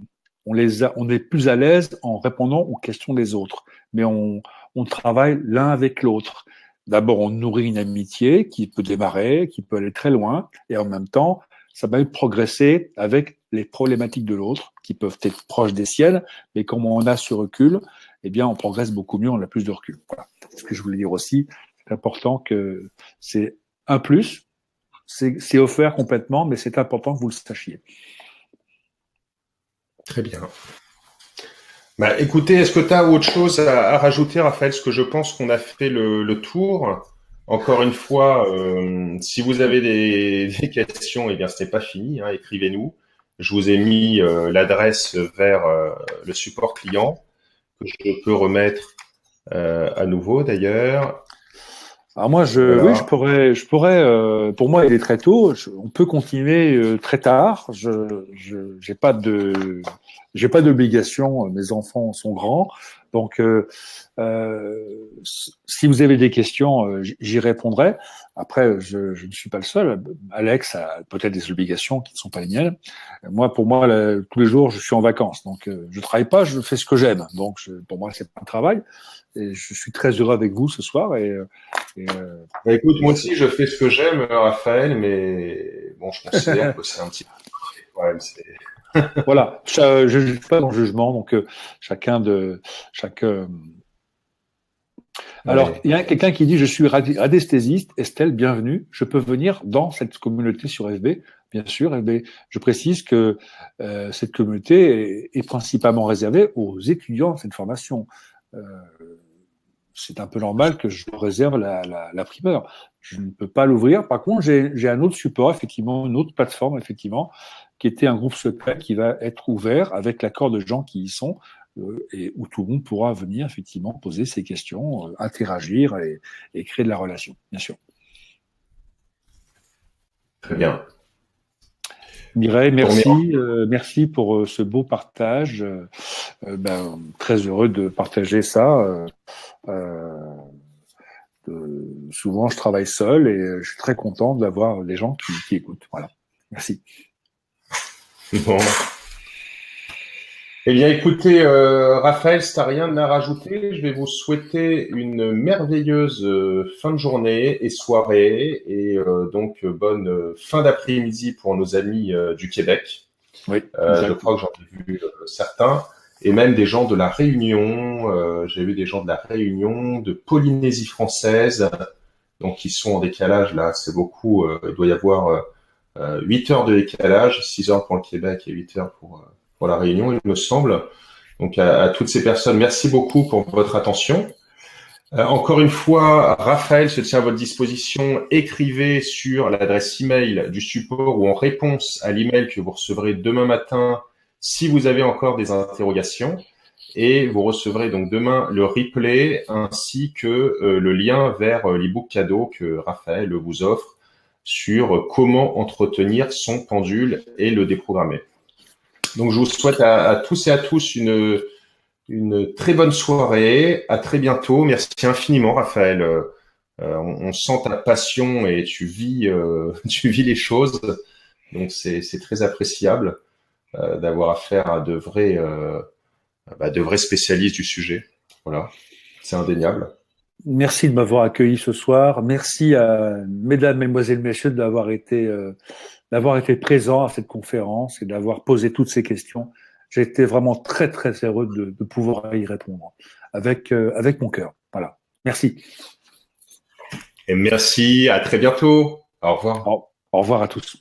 On est plus à l'aise en répondant aux questions des autres, mais on travaille l'un avec l'autre. D'abord, on nourrit une amitié qui peut démarrer, qui peut aller très loin, et en même temps, ça permet de progresser avec les problématiques de l'autre, qui peuvent être proches des siennes, mais comme on a ce recul, eh bien, on progresse beaucoup mieux, on a plus de recul. Voilà. Ce que je voulais dire aussi, c'est important que c'est un plus, c'est offert complètement, mais c'est important que vous le sachiez. Très bien. Bah, écoutez, est-ce que tu as autre chose à rajouter, Raphaël? Parce que je pense qu'on a fait le tour. Encore une fois, si vous avez des questions, eh bien, ce n'est pas fini, écrivez-nous. Je vous ai mis l'adresse vers le support client, que je peux remettre à nouveau d'ailleurs. Alors moi, voilà. Oui, je pourrais. Pour moi, il est très tôt. On peut continuer très tard. J'ai pas d'obligation. Mes enfants sont grands. Donc, si vous avez des questions, j'y répondrai. Après, je ne suis pas le seul. Alex a peut-être des obligations qui ne sont pas les miennes. Moi, pour moi, tous les jours, je suis en vacances. Donc, je travaille pas, je fais ce que j'aime. Donc, pour moi, c'est pas un travail. Et je suis très heureux avec vous ce soir. Bah, écoute, moi aussi, je fais ce que j'aime, Raphaël, mais bon, je considère que c'est un petit peu. Ouais, voilà. Je ne suis pas dans le jugement. Donc, chaque. Alors, ouais. il y a quelqu'un qui dit, je suis radiesthésiste. Estelle, bienvenue. Je peux venir dans cette communauté sur FB. Bien sûr, FB. Je précise que cette communauté est principalement réservée aux étudiants de cette formation. C'est un peu normal que je réserve la primeur. Je ne peux pas l'ouvrir. Par contre, j'ai un autre support, effectivement, une autre plateforme, effectivement, qui était un groupe secret qui va être ouvert avec l'accord de gens qui y sont et où tout le monde pourra venir, effectivement, poser ses questions, interagir et créer de la relation, bien sûr. Très bien. Mireille, merci, merci pour ce beau partage. Très heureux de partager ça. Souvent, je travaille seul et je suis très content d'avoir des gens qui écoutent. Voilà. Merci. Bon. Eh bien, écoutez, Raphaël, si tu n'as rien à rajouter, je vais vous souhaiter une merveilleuse fin de journée et soirée et donc bonne fin d'après-midi pour nos amis du Québec. Oui, je crois que j'en ai vu certains et même des gens de la Réunion. J'ai vu des gens de la Réunion, de Polynésie française, donc qui sont en décalage là. C'est beaucoup. Il doit y avoir 8 heures de décalage, 6 heures pour le Québec et 8 heures pour la Réunion, il me semble. Donc à toutes ces personnes, merci beaucoup pour votre attention. Encore une fois, Raphaël se tient à votre disposition. Écrivez sur l'adresse email du support ou en réponse à l'email que vous recevrez demain matin si vous avez encore des interrogations. Et vous recevrez donc demain le replay ainsi que le lien vers l'ebook cadeau que Raphaël vous offre sur comment entretenir son pendule et le déprogrammer. Donc, je vous souhaite à tous et à tous une très bonne soirée. À très bientôt. Merci infiniment, Raphaël. On sent ta passion et tu vis les choses. Donc, c'est très appréciable d'avoir affaire à de vrais spécialistes du sujet. Voilà, c'est indéniable. Merci de m'avoir accueilli ce soir. Merci à mesdames, mesdemoiselles, messieurs d'avoir été présents à cette conférence et d'avoir posé toutes ces questions. J'ai été vraiment très, très heureux de pouvoir y répondre avec mon cœur. Voilà. Merci. Et merci. À très bientôt. Au revoir. Au revoir à tous.